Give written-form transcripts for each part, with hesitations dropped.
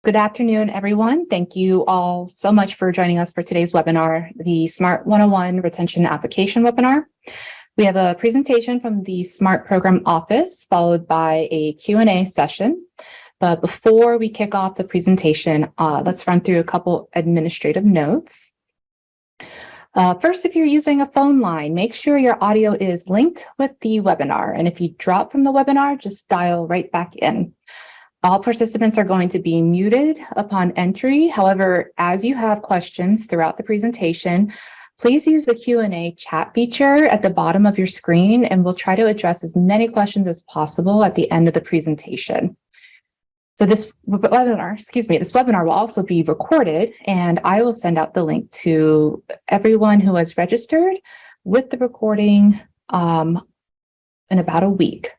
Good afternoon, everyone. Thank you all so much for joining us for today's webinar, the SMART 101 Retention Application webinar. We have a presentation from the SMART Program Office, followed by a Q&A session. But before we kick off the presentation, let's run through a couple administrative notes. First, if you're using a phone line, make sure your audio is linked with the webinar. And if you drop from the webinar, just dial right back in. All participants are going to be muted upon entry. However, as you have questions throughout the presentation, please use the Q&A chat feature at the bottom of your screen, and we'll try to address as many questions as possible at the end of the presentation. So this webinar will also be recorded, and I will send out the link to everyone who has registered with the recording in about a week.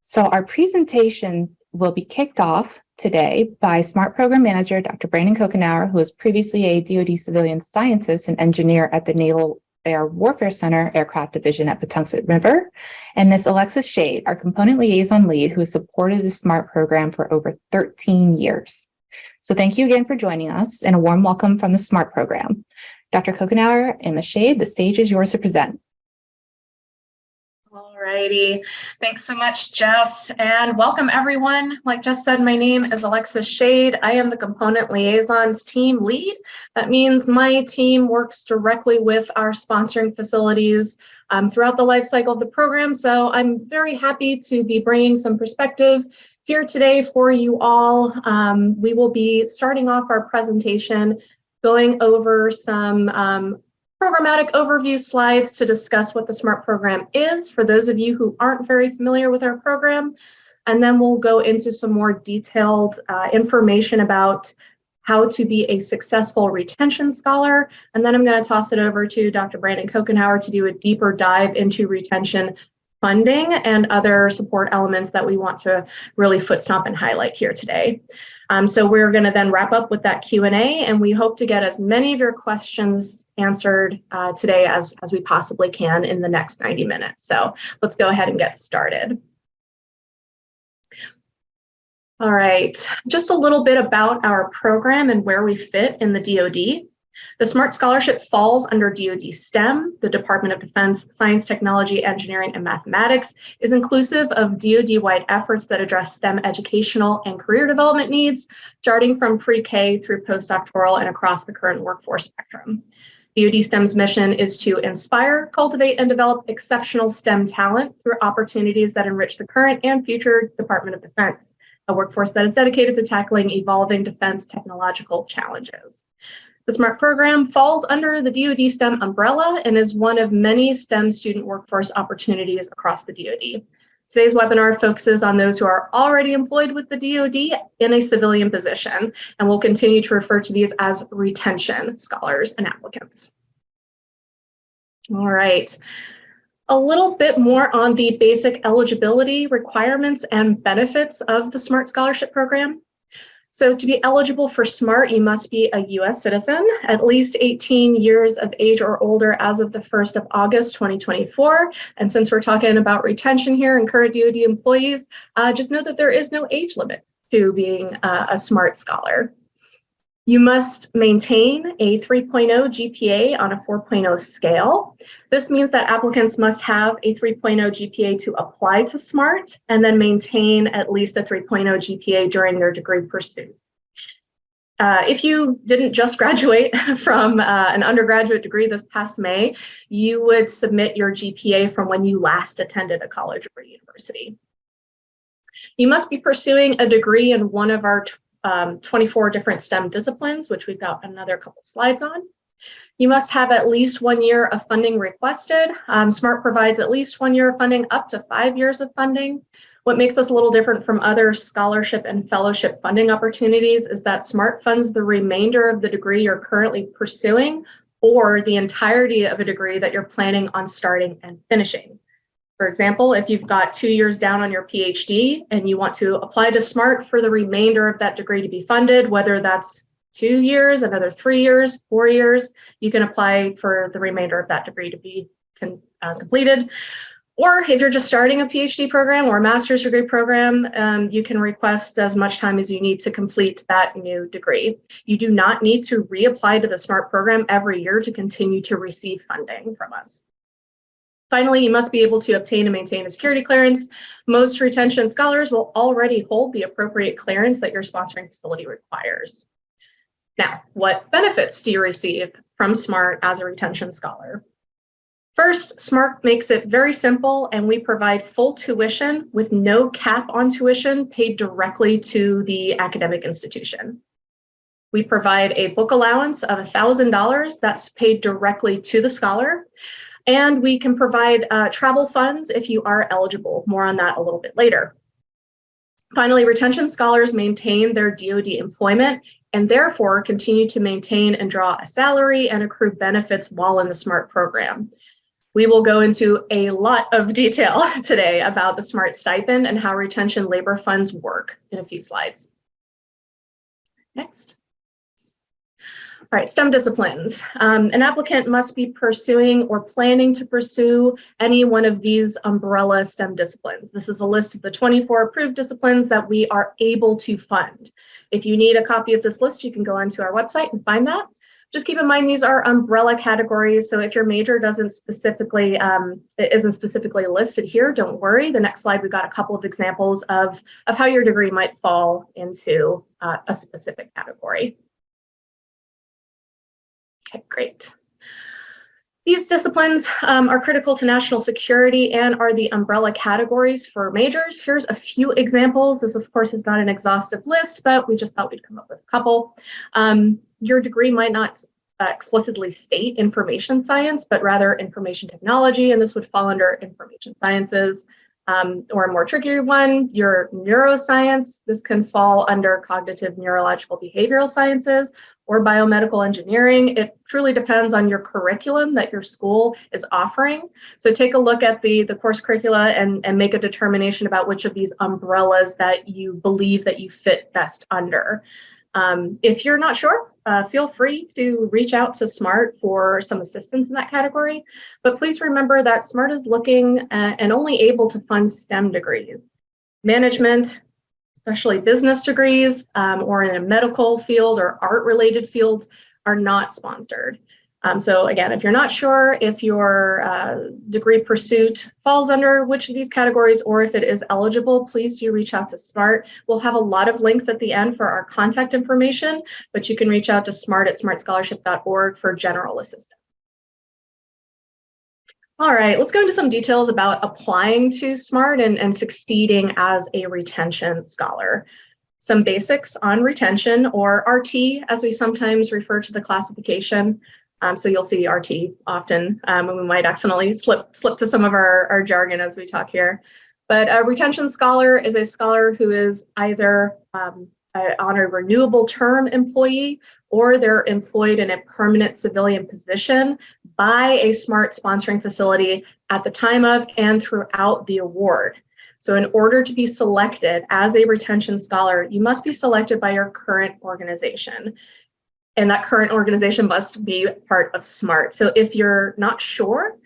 So our presentation will be kicked off today by SMART Program Manager, Dr. Brandon Kokenauer, who was previously a DoD civilian scientist and engineer at the Naval Air Warfare Center Aircraft Division at Patuxent River, and Ms. Alexis Shade, our Component Liaison Lead, who has supported the SMART program for over 13 years. So thank you again for joining us, and a warm welcome from the SMART program. Dr. Kokenauer and Ms. Shade, the stage is yours to present. Alrighty, thanks so much, Jess, and welcome everyone. Like Jess said, my name is Alexis Shade. I am the Component Liaisons Team Lead. That means my team works directly with our sponsoring facilities throughout the life cycle of the program. So I'm very happy to be bringing some perspective here today for you all. We will be starting off our presentation going over some programmatic overview slides to discuss what the SMART program is for those of you who aren't very familiar with our program. And then we'll go into some more detailed information about how to be a successful retention scholar. And then I'm going to toss it over to Dr. Brandon Kokenauer to do a deeper dive into retention funding and other support elements that we want to really foot stomp and highlight here today. So we're going to then wrap up with that Q&A, and we hope to get as many of your questions answered today as we possibly can in the next 90 minutes. So let's go ahead and get started. All right, just a little bit about our program and where we fit in the DoD. The SMART Scholarship falls under DoD STEM. The Department of Defense Science, Technology, Engineering, and Mathematics is inclusive of DoD-wide efforts that address STEM educational and career development needs, starting from pre-K through postdoctoral and across the current workforce spectrum. DoD STEM's mission is to inspire, cultivate, and develop exceptional STEM talent through opportunities that enrich the current and future Department of Defense, a workforce that is dedicated to tackling evolving defense technological challenges. The SMART program falls under the DoD STEM umbrella and is one of many STEM student workforce opportunities across the DoD. Today's webinar focuses on those who are already employed with the DoD in a civilian position, and we'll continue to refer to these as retention scholars and applicants. All right, a little bit more on the basic eligibility requirements and benefits of the SMART Scholarship Program. So to be eligible for SMART, you must be a US citizen, at least 18 years of age or older as of the 1st of August, 2024. And since we're talking about retention here and current DoD employees, just know that there is no age limit to being a SMART scholar. You must maintain a 3.0 GPA on a 4.0 scale. This means that applicants must have a 3.0 GPA to apply to SMART and then maintain at least a 3.0 GPA during their degree pursuit. If you didn't just graduate from an undergraduate degree this past May, you would submit your GPA from when you last attended a college or university. You must be pursuing a degree in one of our 24 different STEM disciplines, which we've got another couple slides on. You must have at least 1 year of funding requested. SMART provides at least 1 year of funding, up to 5 years of funding. What makes us a little different from other scholarship and fellowship funding opportunities is that SMART funds the remainder of the degree you're currently pursuing or the entirety of a degree that you're planning on starting and finishing. For example, if you've got 2 years down on your PhD and you want to apply to SMART for the remainder of that degree to be funded, whether that's 2 years, another 3 years, 4 years, you can apply for the remainder of that degree to be completed. Or if you're just starting a PhD program or a master's degree program, you can request as much time as you need to complete that new degree. You do not need to reapply to the SMART program every year to continue to receive funding from us. Finally, you must be able to obtain and maintain a security clearance. Most retention scholars will already hold the appropriate clearance that your sponsoring facility requires. Now, what benefits do you receive from SMART as a retention scholar? First, SMART makes it very simple, and we provide full tuition with no cap on tuition paid directly to the academic institution. We provide a book allowance of $1,000 that's paid directly to the scholar, and we can provide travel funds if you are eligible. More on that a little bit later. Finally, retention scholars maintain their DoD employment and therefore continue to maintain and draw a salary and accrue benefits while in the SMART program. We will go into a lot of detail today about the SMART stipend and how retention labor funds work in a few slides. Next. All right, STEM disciplines. An applicant must be pursuing or planning to pursue any one of these umbrella STEM disciplines. This is a list of the 24 approved disciplines that we are able to fund. If you need a copy of this list, you can go onto our website and find that. Just keep in mind, these are umbrella categories. So if your major isn't specifically listed here, don't worry. The next slide, we've got a couple of examples of how your degree might fall into a specific category. Okay, great. These disciplines are critical to national security and are the umbrella categories for majors. Here's a few examples. This, of course, is not an exhaustive list, but we just thought we'd come up with a couple. Your degree might not explicitly state information science, but rather information technology, and this would fall under information sciences. Or a more trickier one, your neuroscience. This can fall under cognitive neurological behavioral sciences or biomedical engineering. It truly depends on your curriculum that your school is offering. So take a look at the course curricula and make a determination about which of these umbrellas that you believe that you fit best under. If you're not sure, feel free to reach out to SMART for some assistance in that category. But please remember that SMART is looking and only able to fund STEM degrees. Management, especially business degrees, or in a medical field or art-related fields are not sponsored. So again, if you're not sure if your degree pursuit falls under which of these categories or if it is eligible, please do reach out to SMART. We'll have a lot of links at the end for our contact information, but you can reach out to SMART at smartscholarship.org for general assistance. All right, let's go into some details about applying to SMART and succeeding as a retention scholar. Some basics on retention, or RT, as we sometimes refer to the classification. So you'll see RT often, and we might accidentally slip to some of our jargon as we talk here. But a retention scholar is a scholar who is either on a renewable term employee or they're employed in a permanent civilian position by a SMART sponsoring facility at the time of and throughout the award. So in order to be selected as a retention scholar, you must be selected by your current organization. And that current organization must be part of SMART. So if you're not sure,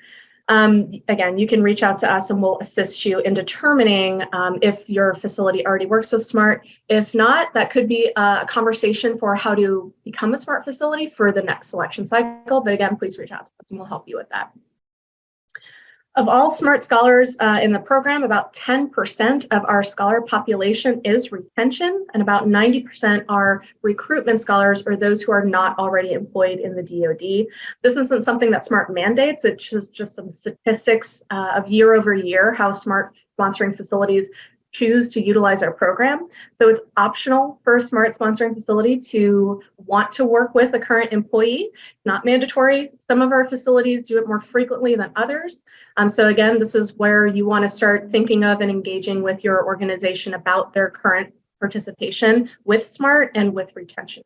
again, you can reach out to us and we'll assist you in determining if your facility already works with SMART. If not, that could be a conversation for how to become a SMART facility for the next selection cycle. But again, please reach out to us and we'll help you with that. Of all SMART scholars in the program, about 10% of our scholar population is retention, and about 90% are recruitment scholars or those who are not already employed in the DoD. This isn't something that SMART mandates, it's just some statistics of year over year, how SMART sponsoring facilities choose to utilize our program. So it's optional for a SMART sponsoring facility to want to work with a current employee, not mandatory. Some of our facilities do it more frequently than others. So again, this is where you want to start thinking of and engaging with your organization about their current participation with SMART and with retention.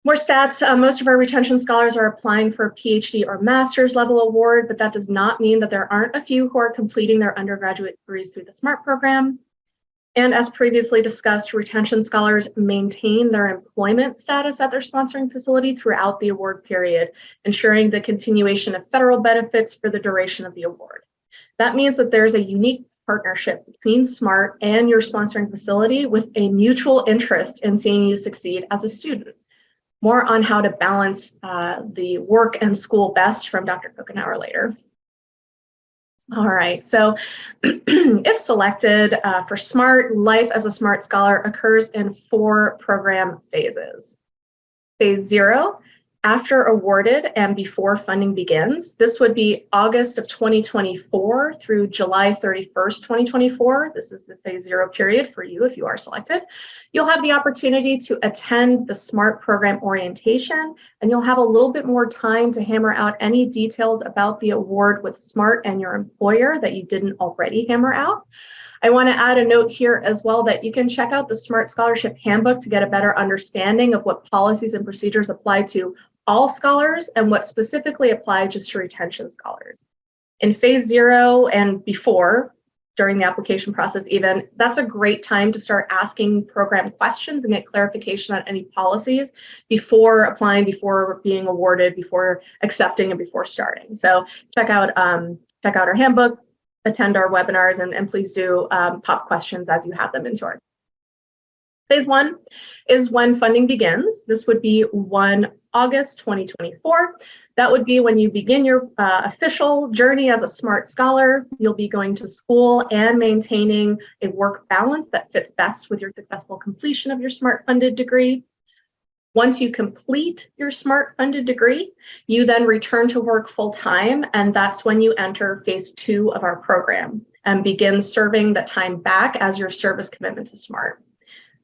More stats, most of our retention scholars are applying for a PhD or master's level award, but that does not mean that there aren't a few who are completing their undergraduate degrees through the SMART program. And as previously discussed, retention scholars maintain their employment status at their sponsoring facility throughout the award period, ensuring the continuation of federal benefits for the duration of the award. That means that there's a unique partnership between SMART and your sponsoring facility with a mutual interest in seeing you succeed as a student. More on how to balance the work and school best from Dr. Kokenauer later. All right, so if selected for SMART, life as a SMART Scholar occurs in 4 program phases. Phase 0, after awarded and before funding begins. This would be August of 2024 through July 31st, 2024. This is the phase 0 period for you if you are selected. You'll have the opportunity to attend the SMART program orientation, and you'll have a little bit more time to hammer out any details about the award with SMART and your employer that you didn't already hammer out. I want to add a note here as well that you can check out the SMART Scholarship Handbook to get a better understanding of what policies and procedures apply to all scholars and what specifically apply just to retention scholars. In phase 0 and before, during the application process even, that's a great time to start asking program questions and get clarification on any policies before applying, before being awarded, before accepting, and before starting. So check out our handbook, attend our webinars, and please do pop questions as you have them into our. Phase 1 is when funding begins. This would be 1 August 2024. That would be when you begin your official journey as a SMART Scholar. You'll be going to school and maintaining a work balance that fits best with your successful completion of your SMART funded degree. Once you complete your SMART funded degree, you then return to work full time, and that's when you enter phase 2 of our program and begin serving the time back as your service commitment to SMART.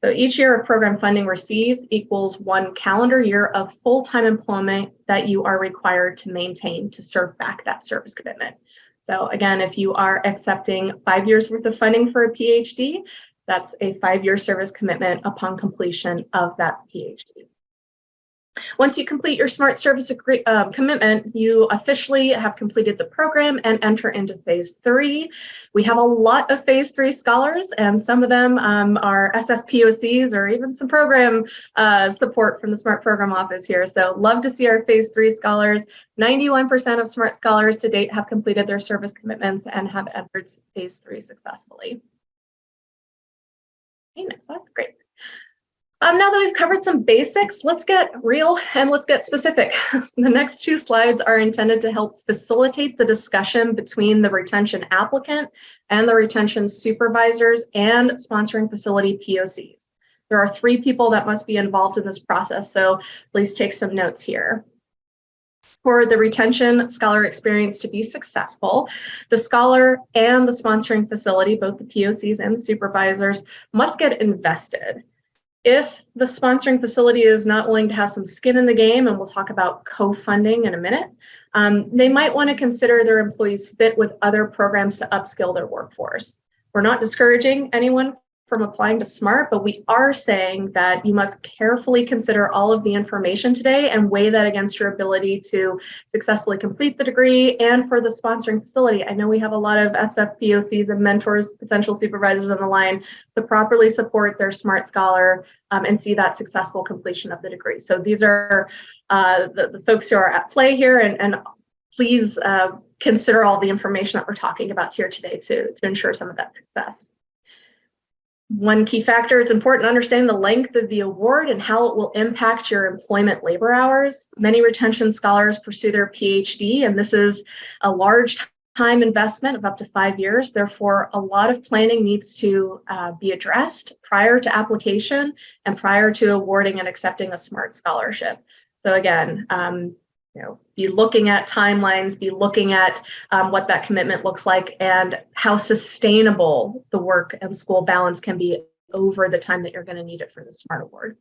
So each year of program funding received equals 1 calendar year of full-time employment that you are required to maintain to serve back that service commitment. So again, if you are accepting 5 years worth of funding for a PhD, that's a 5-year service commitment upon completion of that PhD. Once you complete your SMART service commitment, you officially have completed the program and enter into phase 3. We have a lot of phase 3 scholars, and some of them are SFPOCs or even some program support from the SMART program office here. So love to see our phase 3 scholars. 91% of SMART scholars to date have completed their service commitments and have entered phase 3 successfully. Okay, next slide, great. Now that we've covered some basics, let's get real and let's get specific. The next 2 slides are intended to help facilitate the discussion between the retention applicant and the retention supervisors and sponsoring facility POCs. There are 3 people that must be involved in this process, so please take some notes here. For the retention scholar experience to be successful, the scholar and the sponsoring facility, both the POCs and the supervisors, must get invested. If the sponsoring facility is not willing to have some skin in the game, and we'll talk about co-funding in a minute, they might want to consider their employees fit with other programs to upskill their workforce. We're not discouraging anyone from applying to SMART, but we are saying that you must carefully consider all of the information today and weigh that against your ability to successfully complete the degree. And for the sponsoring facility, I know we have a lot of SFPOCs and mentors, potential supervisors on the line to properly support their SMART Scholar and see that successful completion of the degree. So these are the folks who are at play here, and please consider all the information that we're talking about here today to ensure some of that success. One key factor, it's important to understand the length of the award and how it will impact your employment labor hours. Many retention scholars pursue their PhD, and this is a large time investment of up to 5 years. Therefore, a lot of planning needs to be addressed prior to application and prior to awarding and accepting a SMART scholarship. So again, be looking at timelines, be looking at what that commitment looks like and how sustainable the work and school balance can be over the time that you're going to need it for the SMART Award.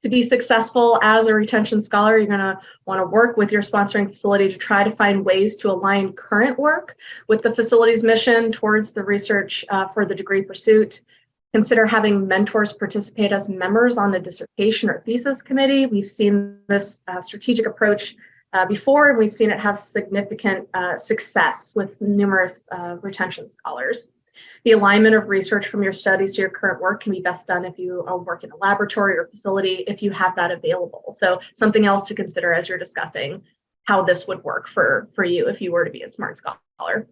To be successful as a retention scholar, you're going to want to work with your sponsoring facility to try to find ways to align current work with the facility's mission towards the research for the degree pursuit. Consider having mentors participate as members on the dissertation or thesis committee. We've seen this strategic approach before, and we've seen it have significant success with numerous retention scholars. The alignment of research from your studies to your current work can be best done if you work in a laboratory or facility, if you have that available. So something else to consider as you're discussing how this would work for you if you were to be a SMART Scholar.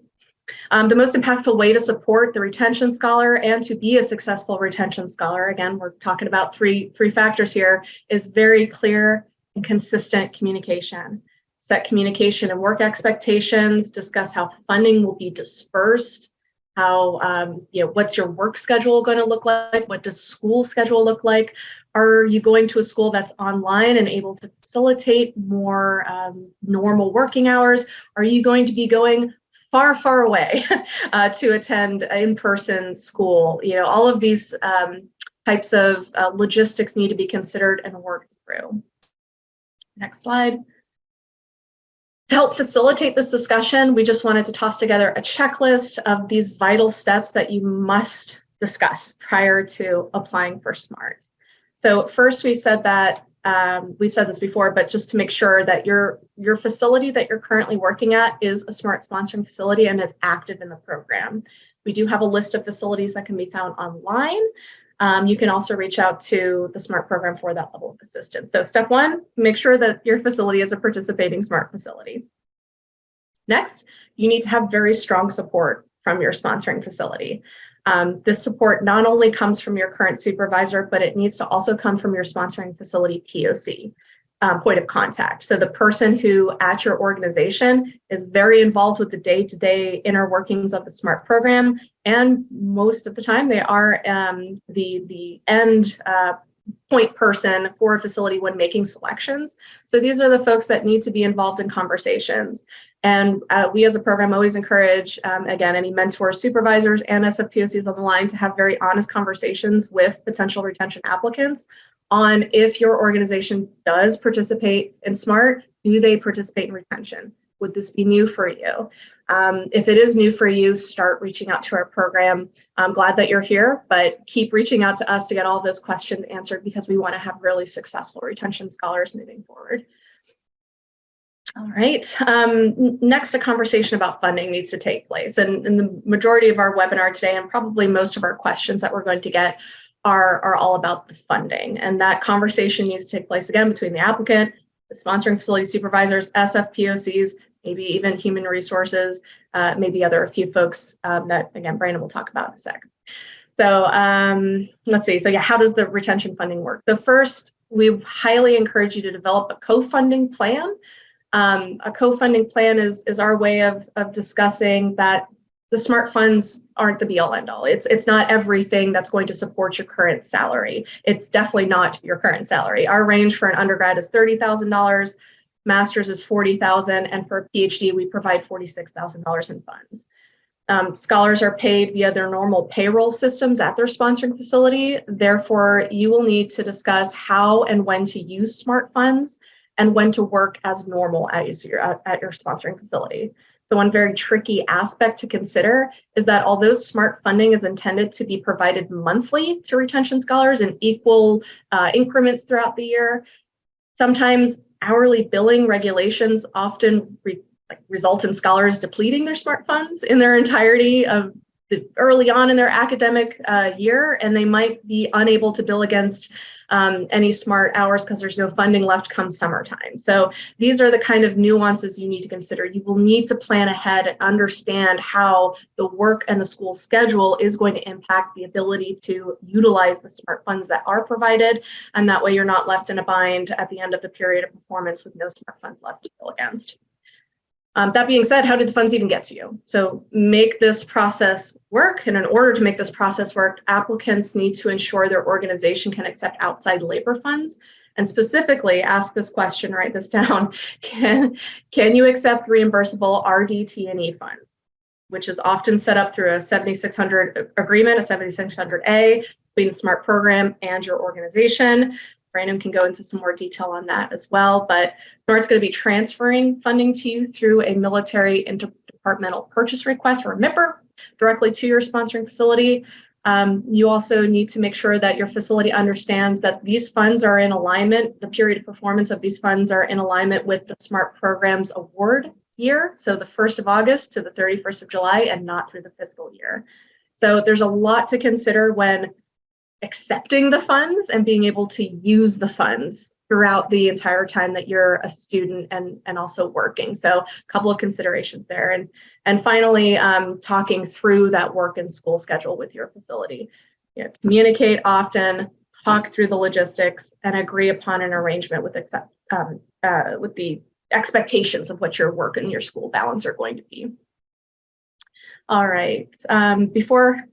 The most impactful way to support the retention scholar and to be a successful retention scholar, again, we're talking about three factors here, is very clear and consistent communication. Set communication and work expectations, discuss how funding will be dispersed, how, what's your work schedule going to look like? What does school schedule look like? Are you going to a school that's online and able to facilitate more normal working hours? Are you going to be going far, far away to attend in-person school? All of these types of logistics need to be considered and worked through. Next slide. To help facilitate this discussion, we just wanted to toss together a checklist of these vital steps that you must discuss prior to applying for SMART. So first, we said that, we've said this before, but just to make sure that your facility that you're currently working at is a SMART sponsoring facility and is active in the program. We do have a list of facilities that can be found online. You can also reach out to the SMART program for that level of assistance. So step one, make sure that your facility is a participating SMART facility. Next, you need to have very strong support from your sponsoring facility. This support not only comes from your current supervisor, but it needs to also come from your sponsoring facility POC, point of contact. So the person who at your organization is very involved with the day-to-day inner workings of the SMART program, and most of the time they are the end point person for a facility when making selections. So these are the folks that need to be involved in conversations. And we as a program always encourage, again, any mentors, supervisors, and SFPOCs on the line to have very honest conversations with potential retention applicants on if your organization does participate in SMART, do they participate in retention? Would this be new for you? If it is new for you, start reaching out to our program. I'm glad that you're here, but keep reaching out to us to get all those questions answered because we want to have really successful retention scholars moving forward. All right, next a conversation about funding needs to take place. And the majority of our webinar today and probably most of our questions that we're going to get are all about the funding. And that conversation needs to take place again between the applicant, the sponsoring facility supervisors, SFPOCs, maybe even human resources, maybe a few folks that, again, Brandon will talk about in a sec. So let's see. So yeah, how does the retention funding work? The first, we highly encourage you to develop a co-funding plan. A co-funding plan is our way of discussing that the SMART funds aren't the be-all end-all. It's not everything that's going to support your current salary. It's definitely not your current salary. Our range for an undergrad is $30,000, master's is $40,000, and for a PhD, we provide $46,000 in funds. Scholars are paid via their normal payroll systems at their sponsoring facility. Therefore, you will need to discuss how and when to use SMART funds and when to work as normal at your sponsoring facility. So one very tricky aspect to consider is that although SMART funding is intended to be provided monthly to retention scholars in equal increments throughout the year, sometimes hourly billing regulations often result in scholars depleting their SMART funds in their entirety early on in their academic year, and they might be unable to bill against any SMART hours because there's no funding left come summertime. So these are the kind of nuances you need to consider. You will need to plan ahead and understand how the work and the school schedule is going to impact the ability to utilize the SMART funds that are provided, and that way you're not left in a bind at the end of the period of performance with no SMART funds left to bill against. That being said, how did the funds even get to you? So make this process work. And in order to make this process work, applicants need to ensure their organization can accept outside labor funds. And specifically ask this question, write this down. Can you accept reimbursable RDT&E funds, which is often set up through a 7600 agreement, a 7600A between the SMART program and your organization. Brandon can go into some more detail on that as well, but SMART's going to be transferring funding to you through a military interdepartmental purchase request, or a MIPR, directly to your sponsoring facility. You also need to make sure that your facility understands that these funds are in alignment, the period of performance of these funds are in alignment with the SMART program's award year, so the 1st of August to the 31st of July, and not through the fiscal year. So there's a lot to consider when accepting the funds and being able to use the funds throughout the entire time that you're a student and also working. So a couple of considerations there. And finally, talking through that work and school schedule with your facility. Communicate often, talk through the logistics, and agree upon an arrangement with the expectations of what your work and your school balance are going to be. All right, before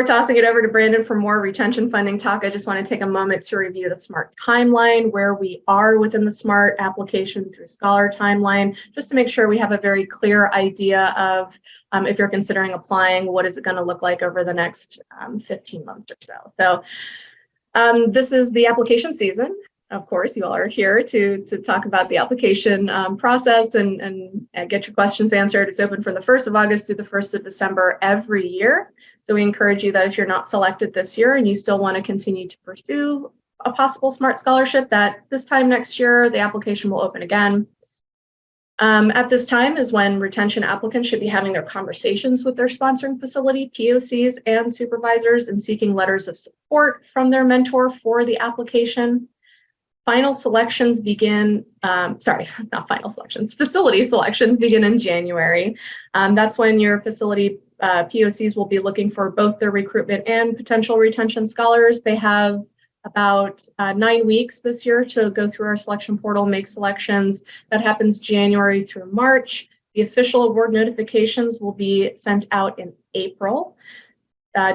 tossing it over to Brandon for more retention funding talk, I just want to take a moment to review the SMART timeline, where we are within the SMART application through Scholar timeline, just to make sure we have a very clear idea of if you're considering applying, what is it going to look like over the next 15 months or so. So this is the application season. Of course, you all are here to talk about the application process and get your questions answered. It's open from the 1st of August through the 1st of December every year. So we encourage you that if you're not selected this year and you still want to continue to pursue a possible SMART scholarship, that this time next year, the application will open again. At this time is when retention applicants should be having their conversations with their sponsoring facility, POCs, and supervisors, and seeking letters of support from their mentor for the application. Final selections begin, facility selections begin in January. That's when your facility POCs will be looking for both their recruitment and potential retention scholars. They have about 9 weeks this year to go through our selection portal, make selections. That happens January through March. The official award notifications will be sent out in April.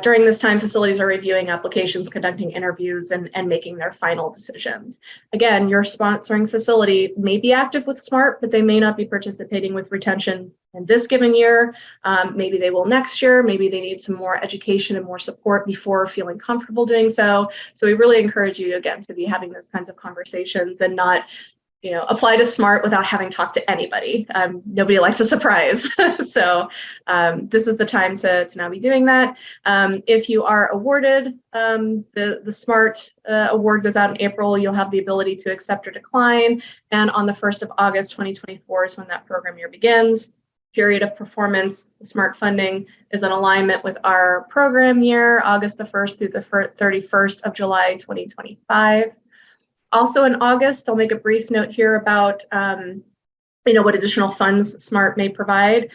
During this time, facilities are reviewing applications, conducting interviews, and making their final decisions. Again, your sponsoring facility may be active with SMART, but they may not be participating with retention in this given year. Maybe they will next year. Maybe they need some more education and more support before feeling comfortable doing so. So we really encourage you, again, to be having those kinds of conversations and not apply to SMART without having talked to anybody. Nobody likes a surprise. So this is the time to now be doing that. If you are awarded, the SMART award goes out in April. You'll have the ability to accept or decline. And on the 1st of August, 2024 is when that program year begins. Period of performance, the SMART funding is in alignment with our program year, August the 1st through the 31st of July, 2025. Also in August, I'll make a brief note here about what additional funds SMART may provide.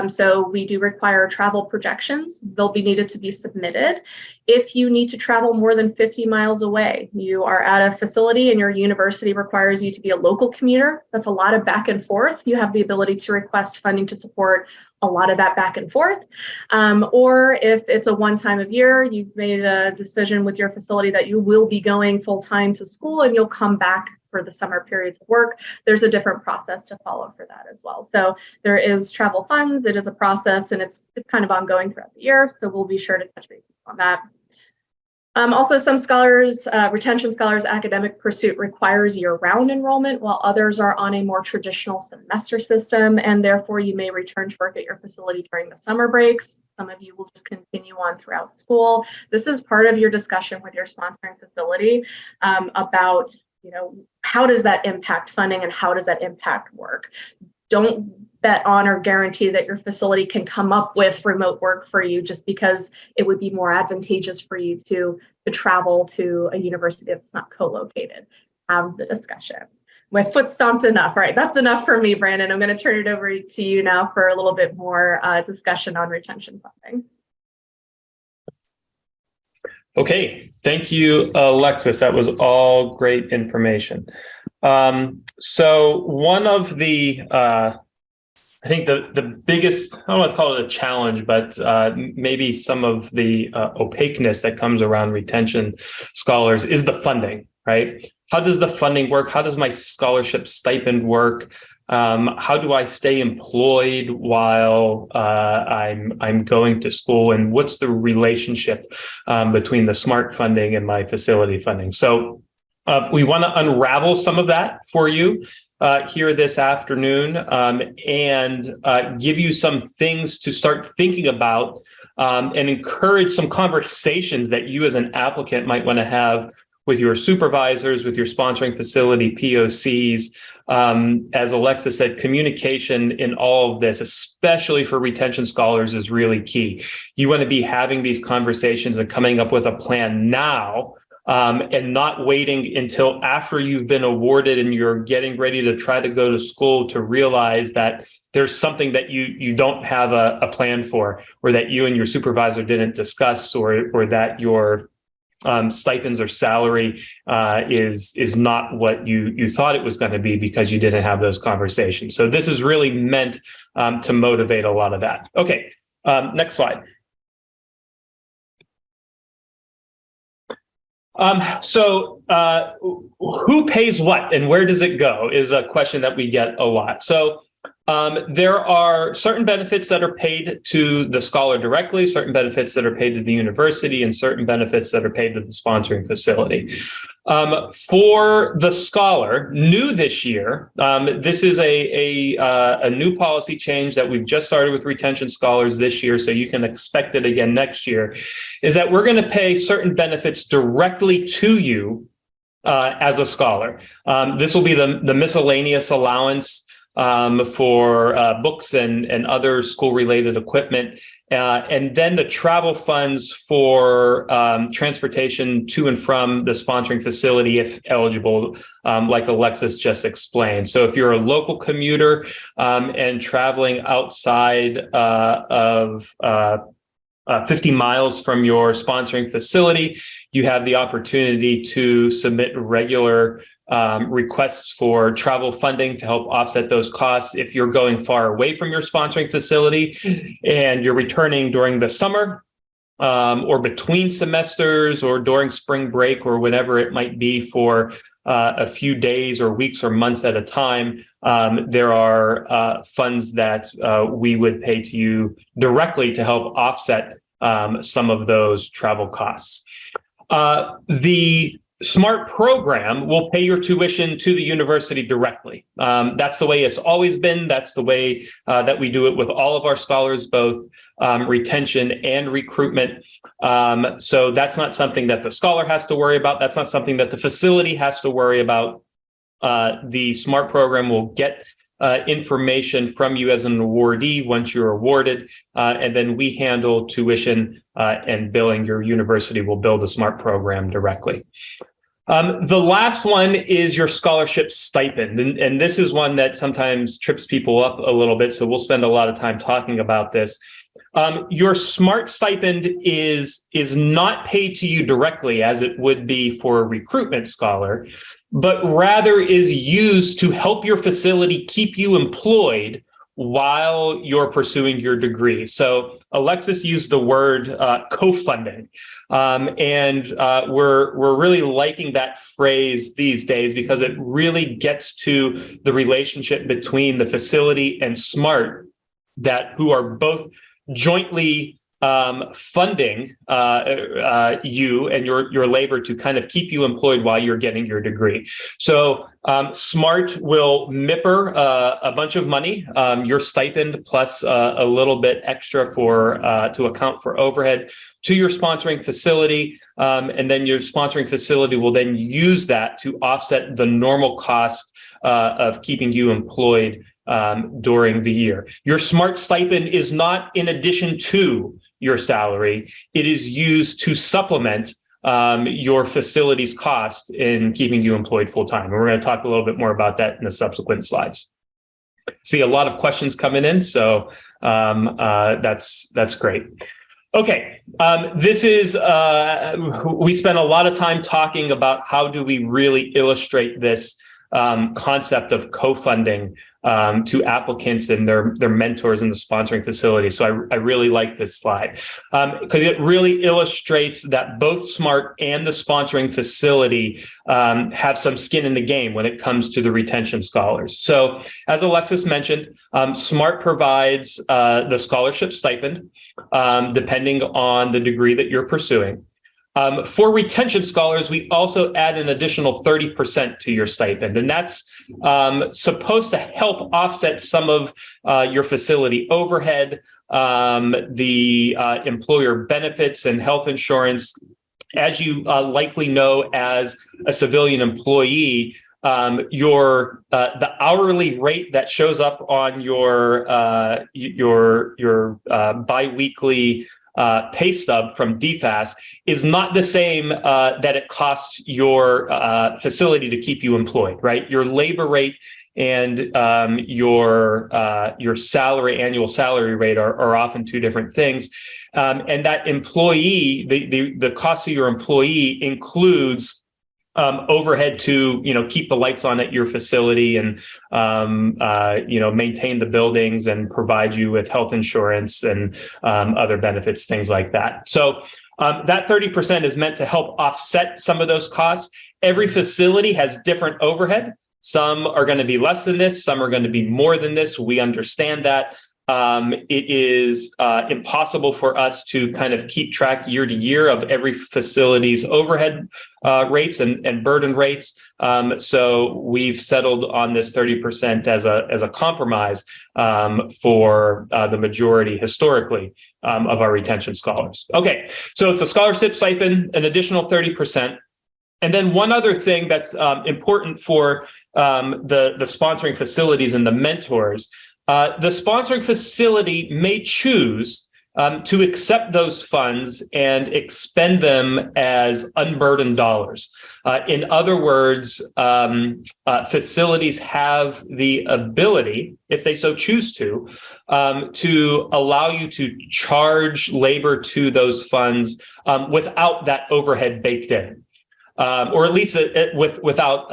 So we do require travel projections. They'll be needed to be submitted. If you need to travel more than 50 miles away, you are at a facility and your university requires you to be a local commuter, that's a lot of back and forth. You have the ability to request funding to support a lot of that back and forth. Or if it's a one time of year, you've made a decision with your facility that you will be going full time to school and you'll come back for the summer periods of work, there's a different process to follow for that as well. So there is travel funds, it is a process, and it's kind of ongoing throughout the year. So we'll be sure to touch base on that. Also, some scholars, retention scholars, academic pursuit requires year-round enrollment, while others are on a more traditional semester system, and therefore you may return to work at your facility during the summer breaks. Some of you will just continue on throughout school. This is part of your discussion with your sponsoring facility about how does that impact funding and how does that impact work? Don't bet on or guarantee that your facility can come up with remote work for you just because it would be more advantageous for you to travel to a university that's not co-located. Have the discussion. My foot stomped enough. All right, that's enough for me, Brandon. I'm going to turn it over to you now for a little bit more discussion on retention funding. Okay, thank you, Alexis. That was all great information. So one of the, I think the biggest, I don't want to call it a challenge, but maybe some of the opaqueness that comes around retention scholars is the funding, right? How does the funding work? How does my scholarship stipend work? How do I stay employed while I'm going to school? And what's the relationship between the SMART funding and my facility funding? So we want to unravel some of that for you here this afternoon and give you some things to start thinking about and encourage some conversations that you as an applicant might want to have with your supervisors, with your sponsoring facility, POCs. As Alexa said, communication in all of this, especially for retention scholars, is really key. You want to be having these conversations and coming up with a plan now, and not waiting until after you've been awarded and you're getting ready to try to go to school to realize that there's something that you don't have a plan for, or that you and your supervisor didn't discuss, or that your stipends or salary is not what you thought it was going to be because you didn't have those conversations. So this is really meant to motivate a lot of that. Okay, next slide. So who pays what and where does it go is a question that we get a lot. So there are certain benefits that are paid to the scholar directly, certain benefits that are paid to the university, and certain benefits that are paid to the sponsoring facility. For the scholar, new this year, this is a new policy change that we've just started with retention scholars this year, so you can expect it again next year, is that we're going to pay certain benefits directly to you as a scholar. This will be the miscellaneous allowance for books and other school-related equipment, and then the travel funds for transportation to and from the sponsoring facility, if eligible, like Alexis just explained. So if you're a local commuter and traveling outside of 50 miles from your sponsoring facility, you have the opportunity to submit regular requests for travel funding to help offset those costs. If you're going far away from your sponsoring facility and you're returning during the summer or between semesters or during spring break or whatever it might be for a few days or weeks or months at a time, there are funds that we would pay to you directly to help offset some of those travel costs. The SMART program will pay your tuition to the university directly. That's the way it's always been. That's the way that we do it with all of our scholars, both retention and recruitment. So that's not something that the scholar has to worry about. That's not something that the facility has to worry about. The SMART program will get information from you as an awardee once you're awarded, and then we handle tuition and billing. Your university will bill the SMART program directly. The last one is your scholarship stipend, and this is one that sometimes trips people up a little bit, so we'll spend a lot of time talking about this. Your SMART stipend is not paid to you directly as it would be for a recruitment scholar, but rather is used to help your facility keep you employed while you're pursuing your degree. So Alexis used the word co-funding, and we're really liking that phrase these days because it really gets to the relationship between the facility and SMART, who are both jointly funding you and your labor to kind of keep you employed while you're getting your degree. So SMART will MIPR a bunch of money, your stipend plus a little bit extra for to account for overhead to your sponsoring facility, and then your sponsoring facility will then use that to offset the normal cost of keeping you employed during the year. Your SMART stipend is not in addition to your salary. It is used to supplement your facility's cost in keeping you employed full-time. And we're going to talk a little bit more about that in the subsequent slides. See a lot of questions coming in, so that's great. Okay, this is, we spent a lot of time talking about how do we really illustrate this concept of co-funding to applicants and their mentors in the sponsoring facility. So I really like this slide because it really illustrates that both SMART and the sponsoring facility have some skin in the game when it comes to the retention scholars. So as Alexis mentioned, SMART provides the scholarship stipend depending on the degree that you're pursuing. For retention scholars, we also add an additional 30% to your stipend, and that's supposed to help offset some of your facility overhead, the employer benefits and health insurance, as you likely know as a civilian employee, the hourly rate that shows up on your biweekly pay stub from DFAS is not the same that it costs your facility to keep you employed, right? Your labor rate and your annual salary rate are often two different things, and that employee, the cost of your employee includes overhead to keep the lights on at your facility and maintain the buildings and provide you with health insurance and other benefits, things like that. So that 30% is meant to help offset some of those costs. Every facility has different overhead. Some are going to be less than this, some are going to be more than this. We understand that. It is impossible for us to kind of keep track year to year of every facility's overhead rates and burden rates. So we've settled on this 30% as a compromise for the majority historically of our retention scholars. Okay, so it's a scholarship stipend, an additional 30%. And then one other thing that's important for the sponsoring facilities and the mentors. The sponsoring facility may choose to accept those funds and expend them as unburdened dollars. In other words, facilities have the ability, if they so choose to allow you to charge labor to those funds without that overhead baked in. Or at least without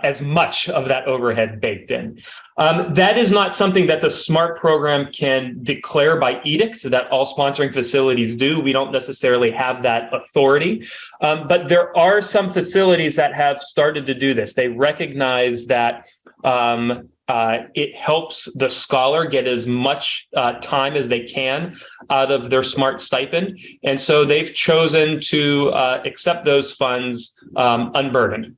as much of that overhead baked in. That is not something that the SMART program can declare by edict that all sponsoring facilities do. We don't necessarily have that authority, but there are some facilities that have started to do this. They recognize that it helps the scholar get as much time as they can out of their SMART stipend. And so they've chosen to accept those funds unburdened.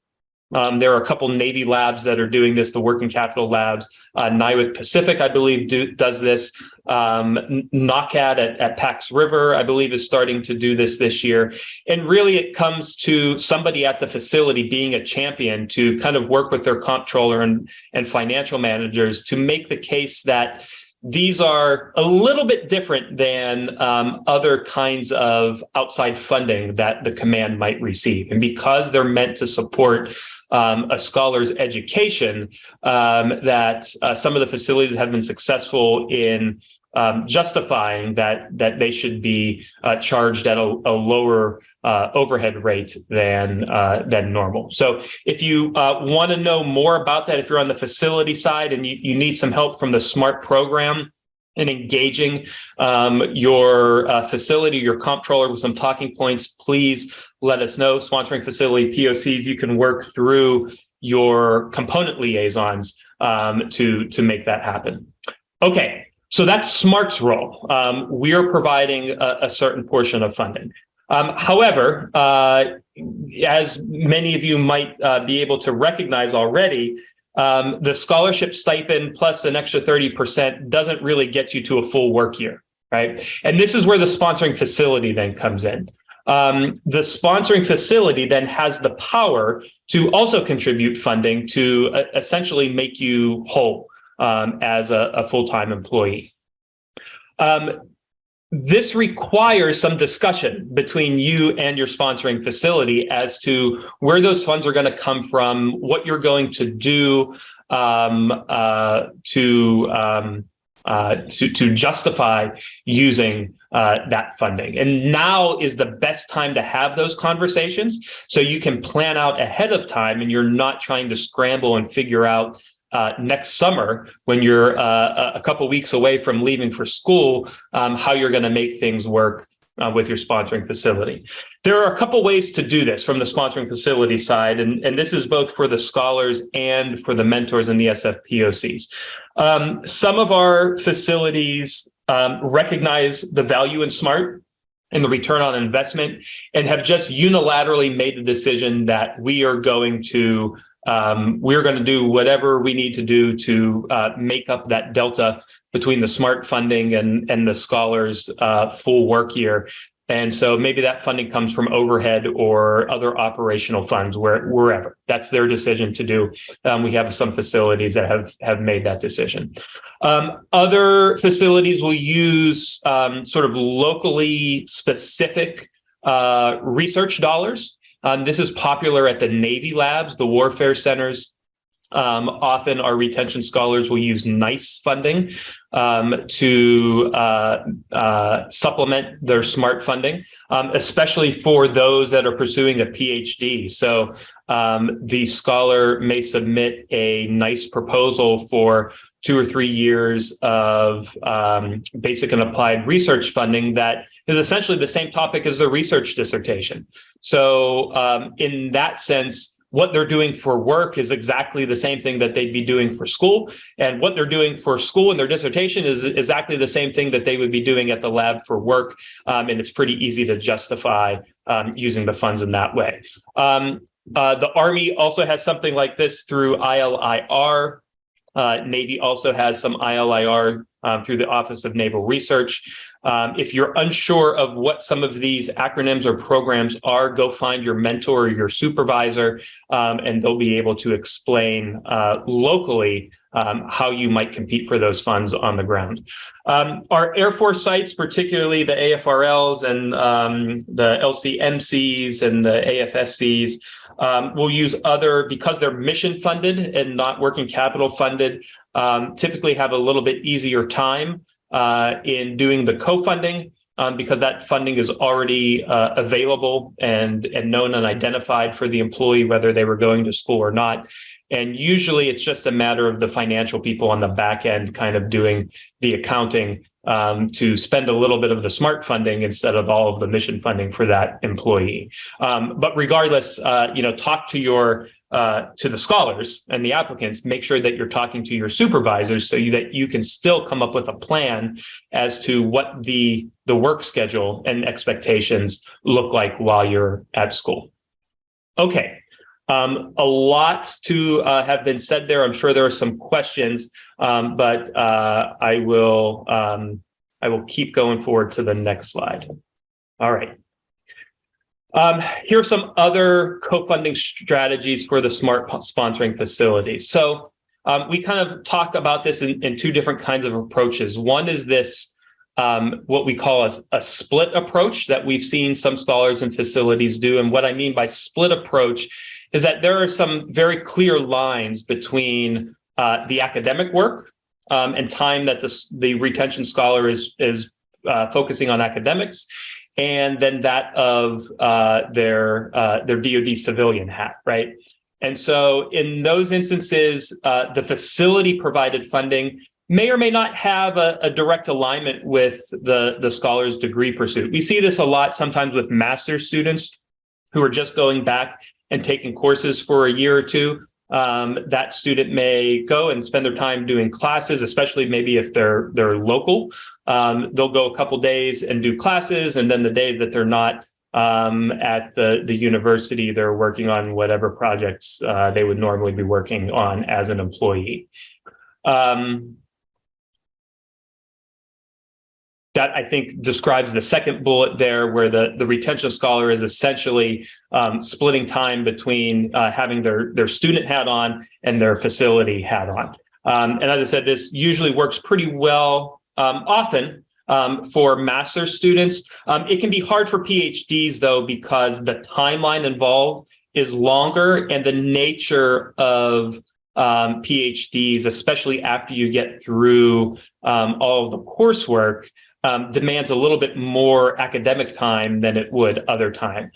There are a couple Navy labs that are doing this, the Working Capital Labs. NIWC Pacific, I believe, does this. NOCAD at Pax River, I believe, is starting to do this year. And really, it comes to somebody at the facility being a champion to kind of work with their comptroller and financial managers to make the case that these are a little bit different than other kinds of outside funding that the command might receive. And because they're meant to support a scholar's education, that some of the facilities have been successful in justifying that they should be charged at a lower overhead rate than normal. So if you want to know more about that, if you're on the facility side and you need some help from the SMART program in engaging your facility, your comptroller with some talking points, please let us know. Sponsoring facility POCs, you can work through your component liaisons to make that happen. Okay. So that's SMART's role. We are providing a certain portion of funding. However, as many of you might be able to recognize already, the scholarship stipend plus an extra 30% doesn't really get you to a full work year, right? And this is where the sponsoring facility then comes in. The sponsoring facility then has the power to also contribute funding to essentially make you whole as a full-time employee. This requires some discussion between you and your sponsoring facility as to where those funds are going to come from, what you're going to do to justify using that funding. And now is the best time to have those conversations so you can plan out ahead of time and you're not trying to scramble and figure out next summer when you're a couple weeks away from leaving for school, how you're going to make things work with your sponsoring facility. There are a couple ways to do this from the sponsoring facility side, and this is both for the scholars and for the mentors and the SFPOCs. Some of our facilities recognize the value in SMART and the return on investment and have just unilaterally made the decision that we are going to do whatever we need to do to make up that delta between the SMART funding and the scholars' full work year. And so maybe that funding comes from overhead or other operational funds, wherever. That's their decision to do. We have some facilities that have made that decision. Other facilities will use sort of locally specific research dollars. This is popular at the Navy labs, the warfare centers. Often our retention scholars will use NICE funding to supplement their SMART funding, especially for those that are pursuing a PhD. So the scholar may submit a NICE proposal for 2 or 3 years of basic and applied research funding that is essentially the same topic as their research dissertation. So in that sense, what they're doing for work is exactly the same thing that they'd be doing for school. And what they're doing for school in their dissertation is exactly the same thing that they would be doing at the lab for work. And it's pretty easy to justify using the funds in that way. The Army also has something like this through ILIR. Navy also has some ILIR through the Office of Naval Research. If you're unsure of what some of these acronyms or programs are, go find your mentor or your supervisor, and they'll be able to explain locally how you might compete for those funds on the ground. Our Air Force sites, particularly the AFRLs and the LCMCs and the AFSCs, will use other, because they're mission funded and not working capital funded, typically have a little bit easier time in doing the co-funding because that funding is already available and known and identified for the employee, whether they were going to school or not. And usually it's just a matter of the financial people on the back end kind of doing the accounting to spend a little bit of the SMART funding instead of all of the mission funding for that employee. But regardless, talk to your to the scholars and the applicants, make sure that you're talking to your supervisors so that you can still come up with a plan as to what the work schedule and expectations look like while you're at school. Okay. A lot to have been said there. I'm sure there are some questions, but I will keep going forward to the next slide. All right. Here are some other co-funding strategies for the SMART sponsoring facilities. So we kind of talk about this in 2 different kinds of approaches. One is this, what we call a split approach that we've seen some scholars and facilities do. And what I mean by split approach is that there are some very clear lines between the academic work and time that the retention scholar is focusing on academics, and then that of their DoD civilian hat, right? And so in those instances, the facility provided funding may or may not have a direct alignment with the scholar's degree pursuit. We see this a lot sometimes with master's students who are just going back and taking courses for a year or 2. That student may go and spend their time doing classes, especially maybe if they're local. They'll go a couple days and do classes, and then the day that they're not at the university, they're working on whatever projects they would normally be working on as an employee. That, I think, describes the second bullet there, where the retention scholar is essentially splitting time between having their student hat on and their facility hat on. And as I said, this usually works pretty well often for master's students. It can be hard for PhDs, though, because the timeline involved is longer, and the nature of PhDs, especially after you get through all of the coursework, demands a little bit more academic time than it would other time.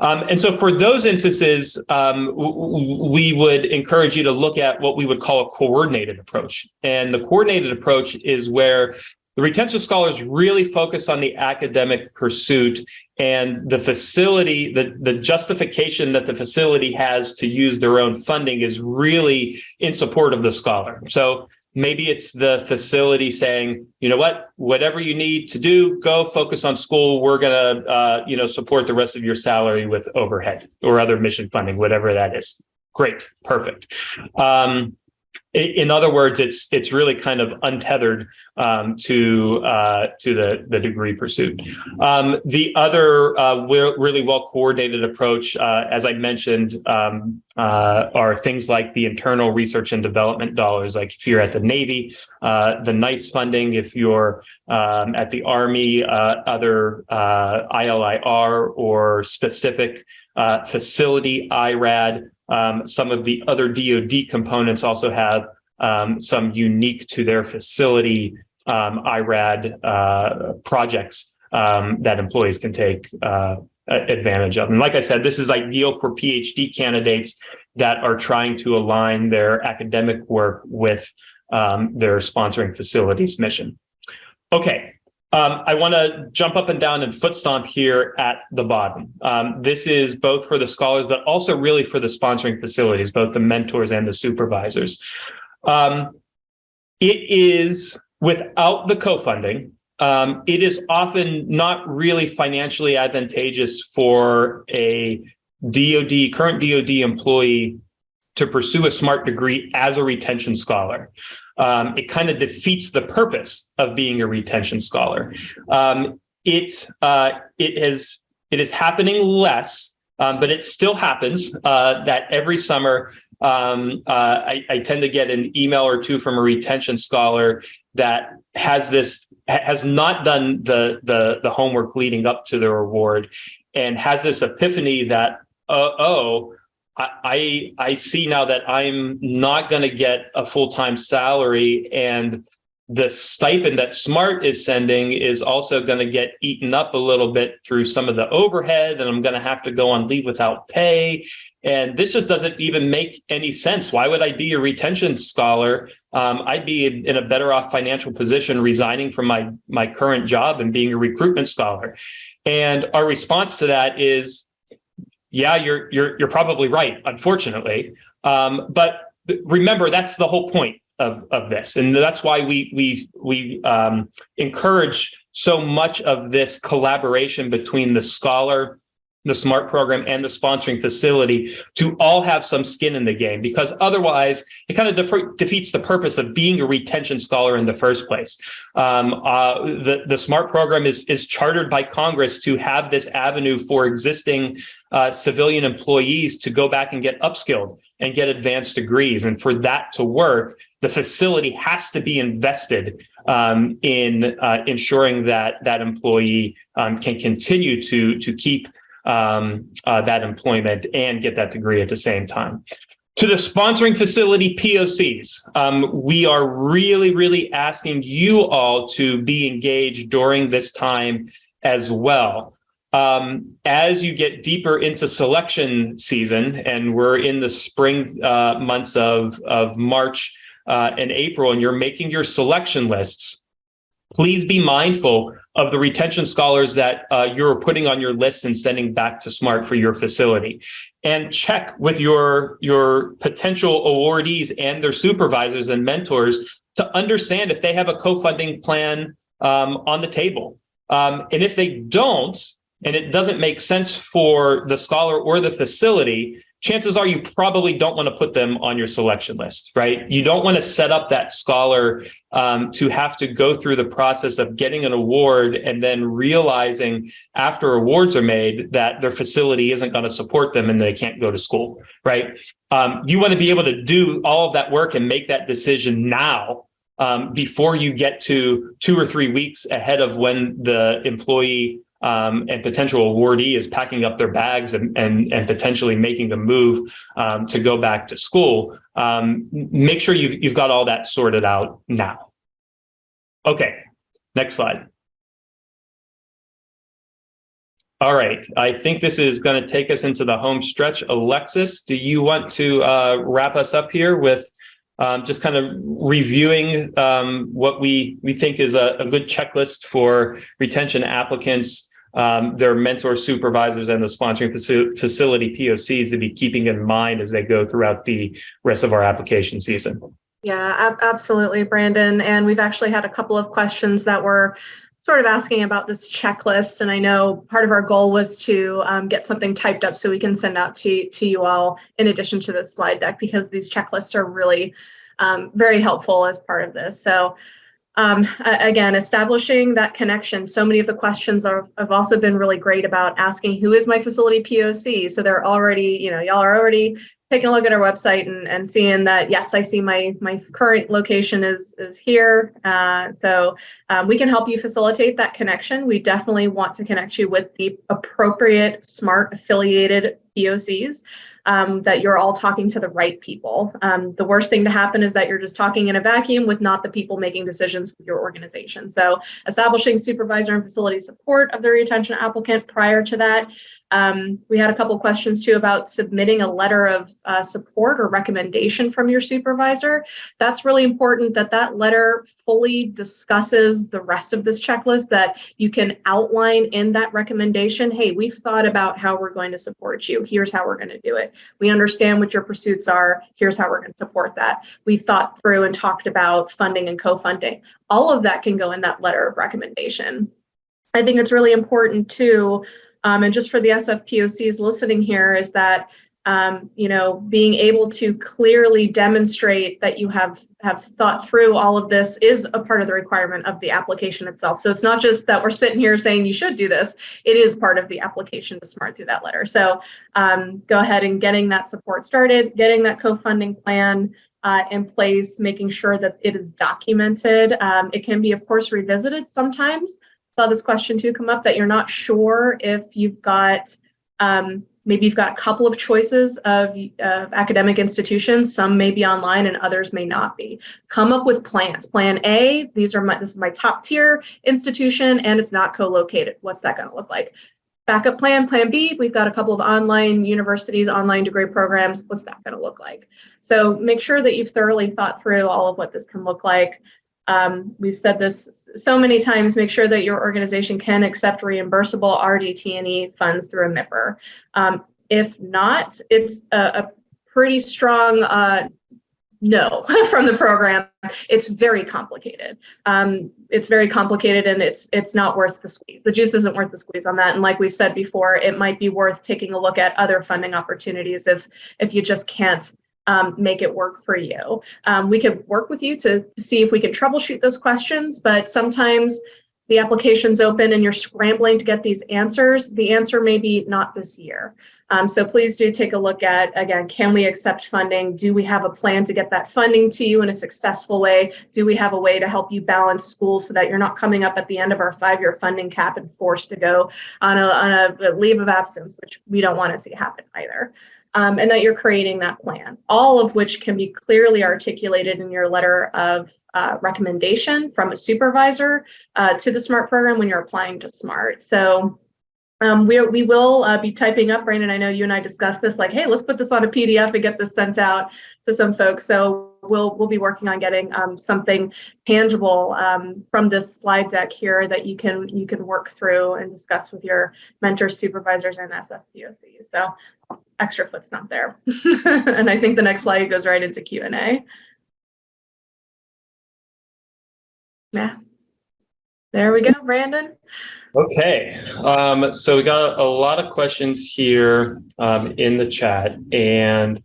And so for those instances, we would encourage you to look at what we would call a coordinated approach. And the coordinated approach is where the retention scholars really focus on the academic pursuit, and the facility, the justification that the facility has to use their own funding is really in support of the scholar. So maybe it's the facility saying, you know what, whatever you need to do, go focus on school. We're going to, support the rest of your salary with overhead or other mission funding, whatever that is. Great. Perfect. in other words, it's really kind of untethered to the degree pursuit. The other really well coordinated approach, as I mentioned, are things like the internal research and development dollars. Like if you're at the Navy, the NICE funding. If you're at the Army, other ILIR or specific facility IRAD. Some of the other DoD components also have some unique to their facility IRAD projects that employees can take advantage of. And like I said, this is ideal for PhD candidates that are trying to align their academic work with their sponsoring facilities mission. Okay. I want to jump up and down and foot stomp here at the bottom. This is both for the scholars, but also really for the sponsoring facilities, both the mentors and the supervisors. It is without the co-funding. It is often not really financially advantageous for a current DoD employee to pursue a SMART degree as a retention scholar. It kind of defeats the purpose of being a retention scholar. It is happening less, but it still happens that every summer I tend to get an email or two from a retention scholar that has not done the homework leading up to the award and has this epiphany that I see now that I'm not going to get a full-time salary, and the stipend that SMART is sending is also going to get eaten up a little bit through some of the overhead, and I'm going to have to go on leave without pay. And this just doesn't even make any sense. Why would I be a retention scholar? I'd be in a better off financial position resigning from my current job and being a recruitment scholar. And our response to that is, yeah, you're probably right, unfortunately. But remember, that's the whole point of this. And that's why we encourage so much of this collaboration between the scholar, the SMART program, and the sponsoring facility to all have some skin in the game, because otherwise it kind of defeats the purpose of being a retention scholar in the first place. The SMART program is chartered by Congress to have this avenue for existing civilian employees to go back and get upskilled and get advanced degrees. And for that to work, the facility has to be invested in ensuring that employee can continue to keep that employment and get that degree at the same time. To the sponsoring facility POCs, we are really, really asking you all to be engaged during this time as well. As you get deeper into selection season, and we're in the spring months of March and April, and you're making your selection lists, please be mindful of the retention scholars that you're putting on your list and sending back to SMART for your facility. And check with your potential awardees and their supervisors and mentors to understand if they have a co-funding plan on the table. And if they don't, and it doesn't make sense for the scholar or the facility, chances are you probably don't want to put them on your selection list, right? You don't want to set up that scholar to have to go through the process of getting an award and then realizing after awards are made that their facility isn't going to support them and they can't go to school, right? You want to be able to do all of that work and make that decision now before you get to 2 or 3 weeks ahead of when the employee and potential awardee is packing up their bags and potentially making the move to go back to school. Make sure you've got all that sorted out now. Okay, next slide. All right, I think this is going to take us into the home stretch. Alexis, do you want to wrap us up here with just kind of reviewing what we think is a good checklist for retention applicants, their mentor supervisors, and the sponsoring facility POCs to be keeping in mind as they go throughout the rest of our application season? Yeah, absolutely, Brandon. And we've actually had a couple of questions that were sort of asking about this checklist. And I know part of our goal was to get something typed up so we can send out to you all in addition to the slide deck, because these checklists are really very helpful as part of this. So again, establishing that connection. So many of the questions have also been really great about asking, who is my facility POC? So they're already, y'all are already taking a look at our website and seeing that, yes, I see my current location is here. So we can help you facilitate that connection. We definitely want to connect you with the appropriate SMART affiliated POCs. That you're all talking to the right people. The worst thing to happen is that you're just talking in a vacuum with not the people making decisions with your organization. So establishing supervisor and facility support of the retention applicant prior to that. We had a couple questions too about submitting a letter of support or recommendation from your supervisor. That's really important that that letter fully discusses the rest of this checklist, that you can outline in that recommendation, hey, we've thought about how we're going to support you. Here's how we're going to do it. We understand what your pursuits are. Here's how we're going to support that. We've thought through and talked about funding and co-funding. All of that can go in that letter of recommendation. I think it's really important too, and just for the SFPOCs listening here, is that being able to clearly demonstrate that you have thought through all of this is a part of the requirement of the application itself. So it's not just that we're sitting here saying you should do this, it is part of the application to SMART through that letter. So go ahead and getting that support started, getting that co-funding plan in place, making sure that it is documented. It can be, of course, revisited sometimes. Saw this question too come up that you're not sure if you've got maybe you've got a couple of choices of academic institutions. Some may be online and others may not be. Come up with plans. Plan A, this is my top tier institution and it's not co-located. What's that going to look like? Backup plan, plan B, we've got a couple of online universities, online degree programs. What's that going to look like? So make sure that you've thoroughly thought through all of what this can look like. We've said this so many times, make sure that your organization can accept reimbursable RDT&E funds through a MIPR. If not, it's a pretty strong no from the program. It's very complicated. It's very complicated and it's not worth the squeeze. The juice isn't worth the squeeze on that. And like we said before, it might be worth taking a look at other funding opportunities if you just can't make it work for you. We could work with you to see if we can troubleshoot those questions, but sometimes the application's open and you're scrambling to get these answers. The answer may be not this year. So please do take a look at, again, can we accept funding? Do we have a plan to get that funding to you in a successful way? Do we have a way to help you balance school so that you're not coming up at the end of our 5-year funding cap and forced to go on a leave of absence, which we don't want to see happen either. And that you're creating that plan, all of which can be clearly articulated in your letter of recommendation from a supervisor to the SMART program when you're applying to SMART. So we will be typing up, Brandon, I know you and I discussed this, like, hey, let's put this on a PDF and get this sent out to some folks. So we'll be working on getting something tangible from this slide deck here that you can work through and discuss with your mentors, supervisors, and SFPOCs. So extra foot's not there. And I think the next slide goes right into Q&A. Yeah. There we go, Brandon. Okay, so we got a lot of questions here in the chat, and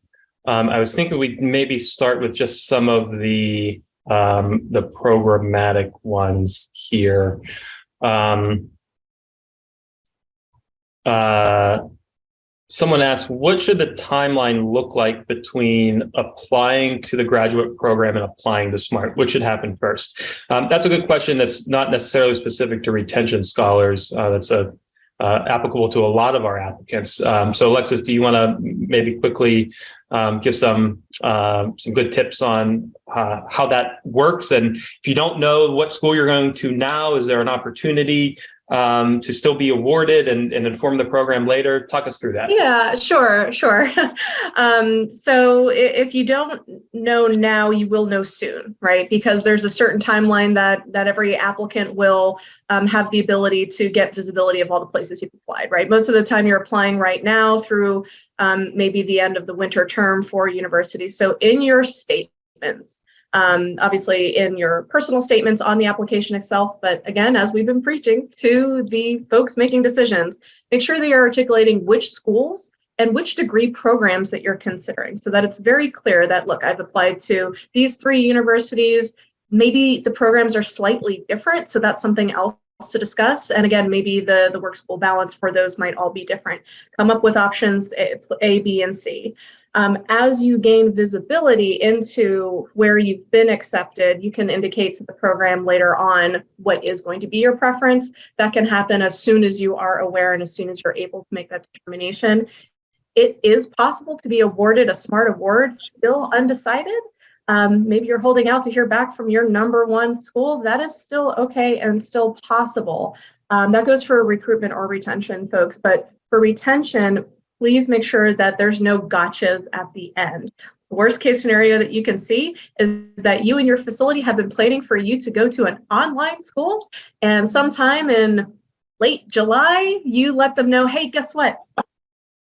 I was thinking we'd maybe start with just some of the programmatic ones here. Someone asked, what should the timeline look like between applying to the graduate program and applying to SMART? What should happen first? That's a good question. That's not necessarily specific to retention scholars. That's applicable to a lot of our applicants. So Alexis, do you want to maybe quickly give some good tips on how that works? And if you don't know what school you're going to now, is there an opportunity to still be awarded and inform the program later? Talk us through that. Yeah, sure. So if you don't know now, you will know soon, right? Because there's a certain timeline that every applicant will have the ability to get visibility of all the places you've applied, right? Most of the time you're applying right now through maybe the end of the winter term for universities. So in your statements, obviously in your personal statements on the application itself, but again, as we've been preaching to the folks making decisions, make sure that you're articulating which schools and which degree programs that you're considering, so that it's very clear that, look, I've applied to these 3 universities. Maybe the programs are slightly different, so that's something else to discuss. And again, maybe the work-school balance for those might all be different. Come up with options A, B, and C. As you gain visibility into where you've been accepted, you can indicate to the program later on what is going to be your preference. That can happen as soon as you are aware and as soon as you're able to make that determination. It is possible to be awarded a SMART award still undecided. Maybe you're holding out to hear back from your #1 school. That is still okay and still possible. That goes for recruitment or retention, folks. But for retention, please make sure that there's no gotchas at the end. The worst case scenario that you can see is that you and your facility have been planning for you to go to an online school, and sometime in late July, you let them know, hey, guess what?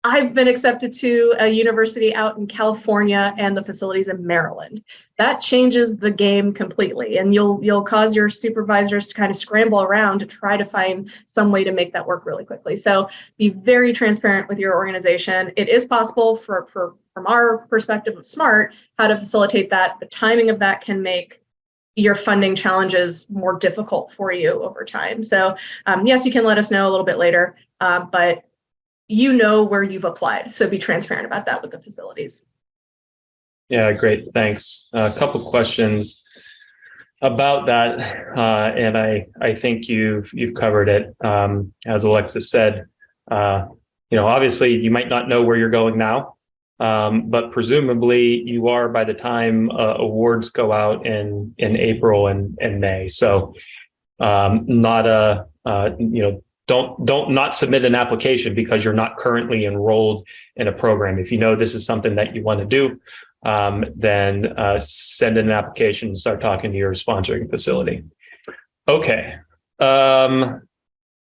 I've been accepted to a university out in California and the facility's in Maryland. That changes the game completely, and you'll cause your supervisors to kind of scramble around to try to find some way to make that work really quickly. So be very transparent with your organization. It is possible from our perspective of SMART, how to facilitate that. The timing of that can make your funding challenges more difficult for you over time. So yes, you can let us know a little bit later, but you know where you've applied. So be transparent about that with the facilities. Yeah, great. Thanks. A couple questions about that. And I think you've covered it. As Alexis said, obviously you might not know where you're going now, but presumably you are by the time awards go out in April and May. So don't not submit an application because you're not currently enrolled in a program. If you know this is something that you want to do, then send in an application and start talking to your sponsoring facility. Okay.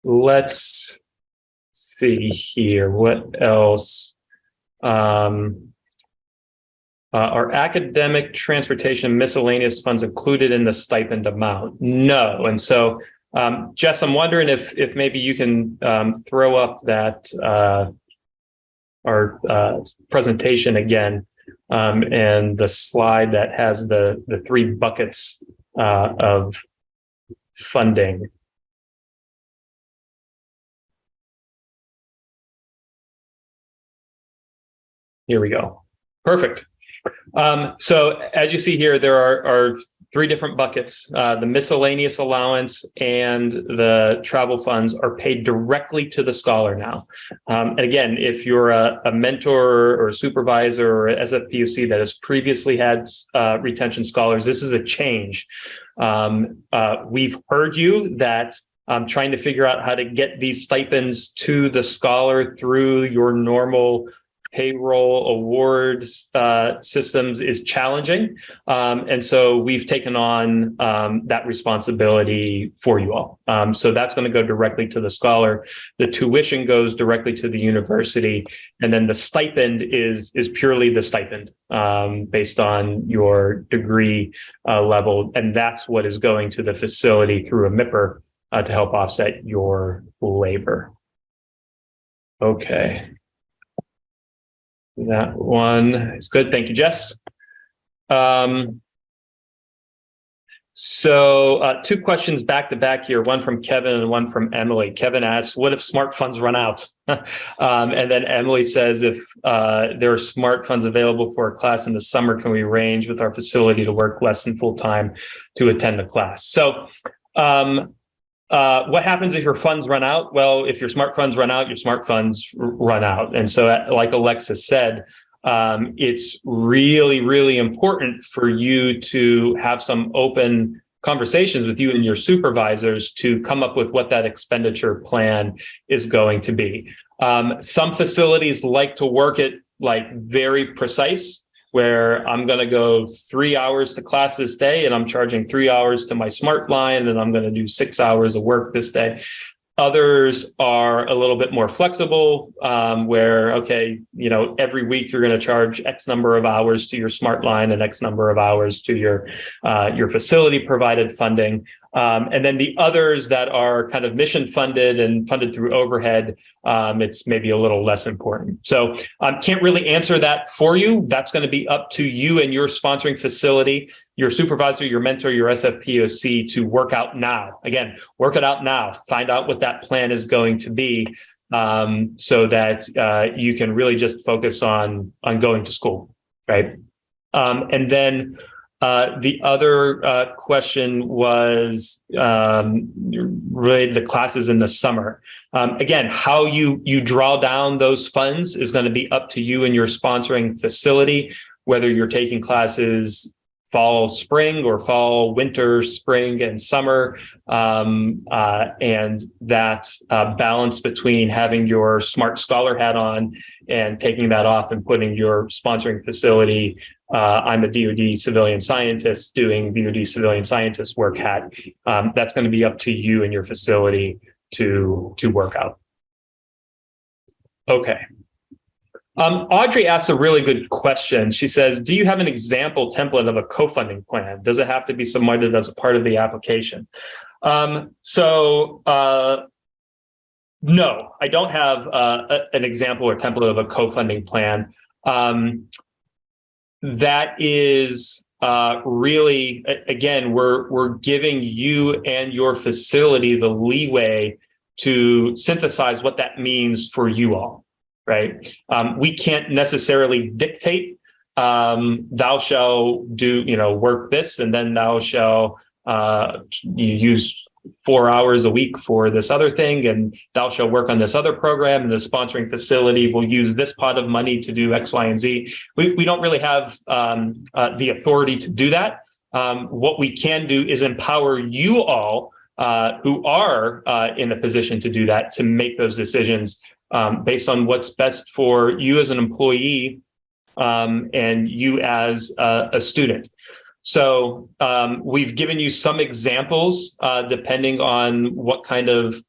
Let's see here. What else? Are academic, transportation, miscellaneous funds included in the stipend amount? No. And so Jess, I'm wondering if maybe you can throw up that our presentation again, and the slide that has the 3 buckets of funding. Here we go. Perfect. So as you see here, there are 3 different buckets. The miscellaneous allowance and the travel funds are paid directly to the scholar now. And again, if you're a mentor or a supervisor or a SFPUC that has previously had retention scholars, this is a change. We've heard you that trying to figure out how to get these stipends to the scholar through your normal payroll awards systems is challenging. And so we've taken on that responsibility for you all. So that's going to go directly to the scholar. The tuition goes directly to the university. And then the stipend is purely the stipend based on your degree level. And that's what is going to the facility through a MIPR to help offset your labor. Okay. That one is good. Thank you, Jess. So 2 questions back to back here, one from Kevin and one from Emily. Kevin asks, what if SMART funds run out? And then Emily says, if there are SMART funds available for a class in the summer, can we arrange with our facility to work less than full time to attend the class? So what happens if your funds run out? Well, if your SMART funds run out, your SMART funds run out. And so like Alexis said, it's really, really important for you to have some open conversations with you and your supervisors to come up with what that expenditure plan is going to be. Some facilities like to work it like very precise, where I'm going to go 3 hours to class this day and I'm charging 3 hours to my SMART line and I'm going to do 6 hours of work this day. Others are a little bit more flexible, where, okay, every week you're going to charge X number of hours to your SMART line and X number of hours to your facility provided funding. And then the others that are kind of mission funded and funded through overhead, it's maybe a little less important. So can't really answer that for you. That's going to be up to you and your sponsoring facility, your supervisor, your mentor, your SFPOC to work out now. Again, work it out now. Find out what that plan is going to be, so that you can really just focus on going to school, right? And then the other question was related to classes in the summer. Again, how you draw down those funds is going to be up to you and your sponsoring facility, whether you're taking classes fall, spring, or fall, winter, spring, and summer. And that balance between having your Smart Scholar hat on and taking that off and putting your sponsoring facility, I'm a DoD civilian scientist doing DoD civilian scientist work hat. That's going to be up to you and your facility to work out. Okay. Audrey asks a really good question. She says, do you have an example template of a co-funding plan? Does it have to be submitted as a part of the application? No, I don't have an example or template of a co-funding plan. That is really, again, we're giving you and your facility the leeway to synthesize what that means for you all, right? We can't necessarily dictate, thou shall do, work this, and then thou shall you use 4 hours a week for this other thing, and thou shall work on this other program, and the sponsoring facility will use this pot of money to do X, Y, and Z. We don't really have the authority to do that. What we can do is empower you all who are in a position to do that, to make those decisions based on what's best for you as an employee and you as a student. So we've given you some examples depending on what kind of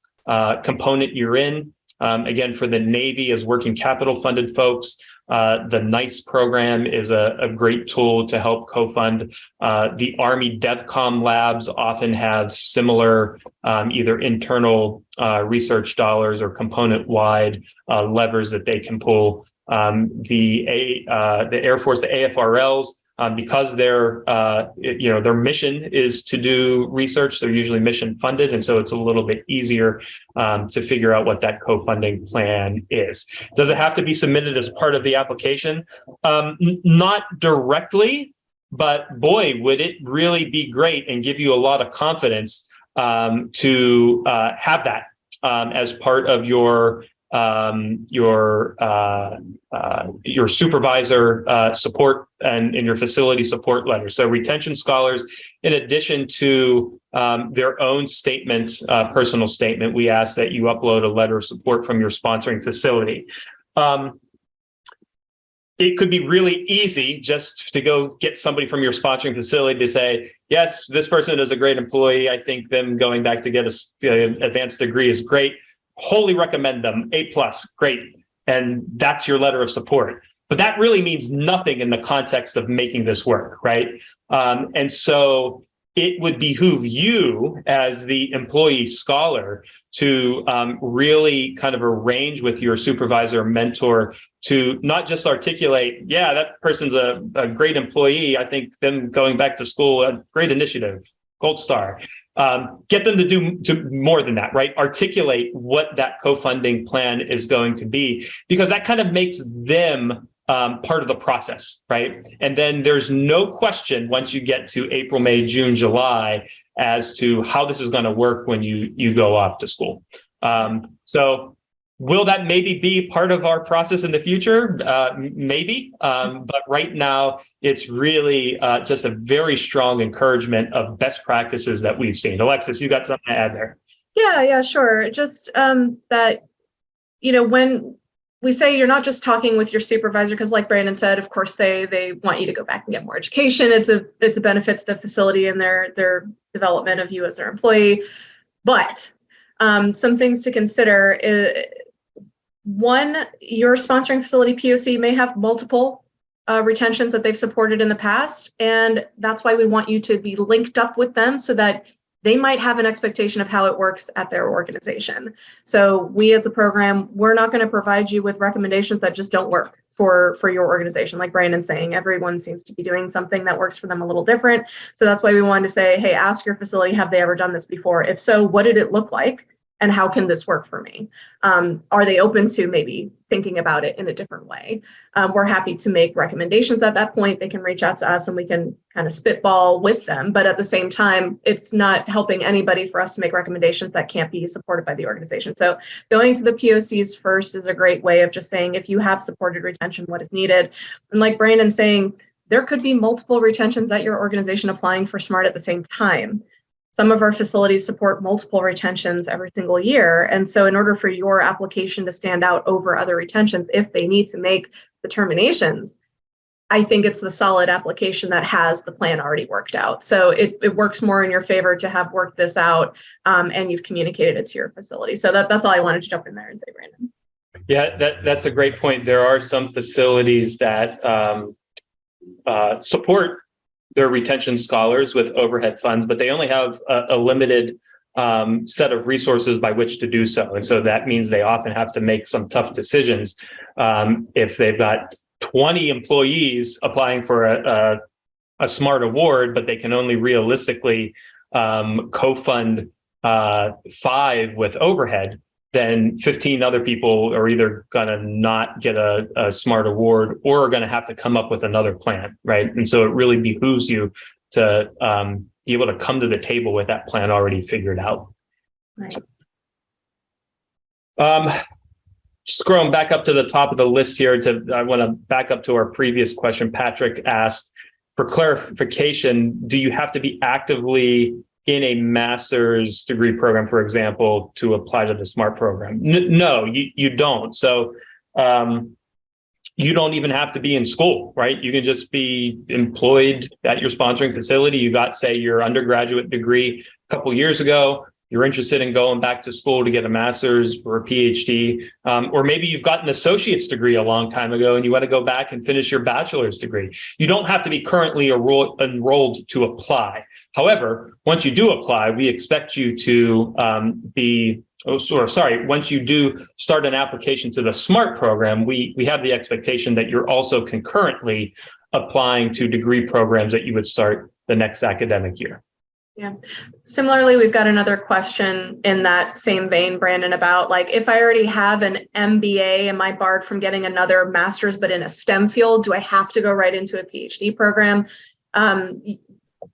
component you're in. Again, for the Navy as working capital funded folks, the NICE program is a great tool to help co-fund. The Army DevCom labs often have similar either internal research dollars or component-wide levers that they can pull. The Air Force, the AFRLs, because their mission is to do research, they're usually mission funded, and so it's a little bit easier to figure out what that co-funding plan is. Does it have to be submitted as part of the application? Not directly, but boy, would it really be great and give you a lot of confidence to have that as part of your supervisor support and in your facility support letter. So retention scholars, in addition to their own statement, personal statement, we ask that you upload a letter of support from your sponsoring facility. It could be really easy just to go get somebody from your sponsoring facility to say, yes, this person is a great employee. I think them going back to get an advanced degree is great. Wholly recommend them, A+, great. And that's your letter of support. But that really means nothing in the context of making this work, right? And so it would behoove you as the employee scholar to really kind of arrange with your supervisor or mentor to not just articulate, yeah, that person's a great employee. I think them going back to school, a great initiative, gold star. Get them to do more than that, right? Articulate what that co-funding plan is going to be, because that kind of makes them part of the process, right? And then there's no question once you get to April, May, June, July as to how this is going to work when you go off to school. So will that maybe be part of our process in the future? Maybe, but right now it's really just a very strong encouragement of best practices that we've seen. Alexis, you got something to add there? Yeah, sure. Just that, when we say you're not just talking with your supervisor, because like Brandon said, of course, they want you to go back and get more education. It's a benefit to the facility and their development of you as their employee. But some things to consider is, one, your sponsoring facility POC may have multiple retentions that they've supported in the past, and that's why we want you to be linked up with them so that they might have an expectation of how it works at their organization. So we at the program, we're not going to provide you with recommendations that just don't work for your organization. Like Brandon's saying, everyone seems to be doing something that works for them a little different. So that's why we wanted to say, hey, ask your facility, have they ever done this before? If so, what did it look like? And how can this work for me? Are they open to maybe thinking about it in a different way? We're happy to make recommendations at that point. They can reach out to us and we can kind of spitball with them. But at the same time, it's not helping anybody for us to make recommendations that can't be supported by the organization. So going to the POCs first is a great way of just saying, if you have supported retention, what is needed? And like Brandon's saying, there could be multiple retentions at your organization applying for SMART at the same time. Some of our facilities support multiple retentions every single year. And so in order for your application to stand out over other retentions, if they need to make determinations, I think it's the solid application that has the plan already worked out. So it works more in your favor to have worked this out and you've communicated it to your facility. So that's all I wanted to jump in there and say, Brandon. Yeah, that's a great point. There are some facilities that support their retention scholars with overhead funds, but they only have a limited set of resources by which to do so. And so that means they often have to make some tough decisions. If they've got 20 employees applying for a SMART award, but they can only realistically co-fund 5 with overhead, then 15 other people are either going to not get a SMART award or are going to have to come up with another plan, right? And so it really behooves you to be able to come to the table with that plan already figured out. Right. Scrolling back up to the top of the list here, I want to back up to our previous question. Patrick asked, for clarification, do you have to be actively in a master's degree program, for example, to apply to the SMART program? No, you don't. So you don't even have to be in school, right? You can just be employed at your sponsoring facility. You got, say, your undergraduate degree a couple years ago. You're interested in going back to school to get a master's or a PhD, or maybe you've got an associate's degree a long time ago and you want to go back and finish your bachelor's degree. You don't have to be currently enrolled to apply. However, once you do apply, we expect you to once you do start an application to the SMART program, we have the expectation that you're also concurrently applying to degree programs that you would start the next academic year. Yeah. Similarly, we've got another question in that same vein, Brandon, about like, if I already have an MBA, am I barred from getting another master's, but in a STEM field? Do I have to go right into a PhD program?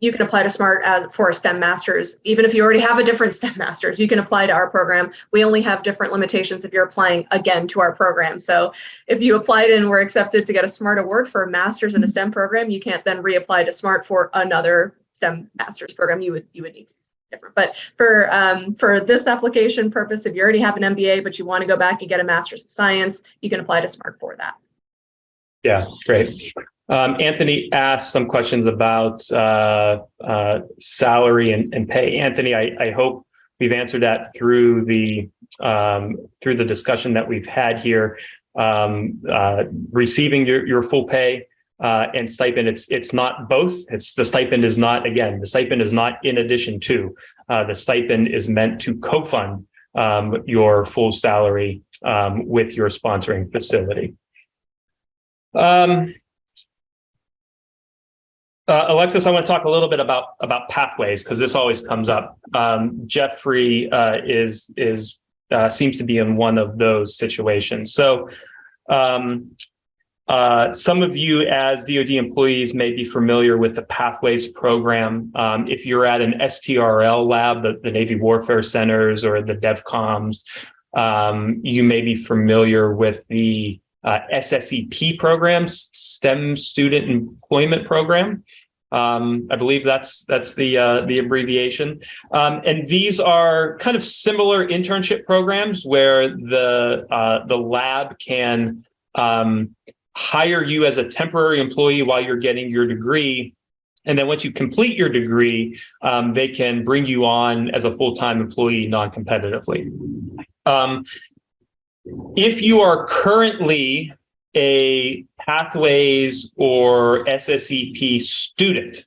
You can apply to SMART for a STEM master's. Even if you already have a different STEM master's, you can apply to our program. We only have different limitations if you're applying again to our program. So if you applied and were accepted to get a SMART award for a master's in a STEM program, you can't then reapply to SMART for another STEM master's program. You would need to be different. But for this application purpose, if you already have an MBA, but you want to go back and get a master's of science, you can apply to SMART for that. Yeah, great. Anthony asked some questions about salary and pay. Anthony, I hope we've answered that through the discussion that we've had here. Receiving your full pay and stipend, it's not both. The stipend is not in addition to. The stipend is meant to co-fund your full salary with your sponsoring facility. Alexis, I want to talk a little bit about pathways because this always comes up. Jeffrey seems to be in one of those situations. So some of you as DoD employees may be familiar with the Pathways program. If you're at an STRL lab, the Navy Warfare Centers or the DevComs, you may be familiar with the SSEP programs, STEM Student Employment Program. I believe that's the abbreviation. And these are kind of similar internship programs where the lab can hire you as a temporary employee while you're getting your degree. And then once you complete your degree, they can bring you on as a full-time employee non-competitively. If you are currently a Pathways or SSEP student,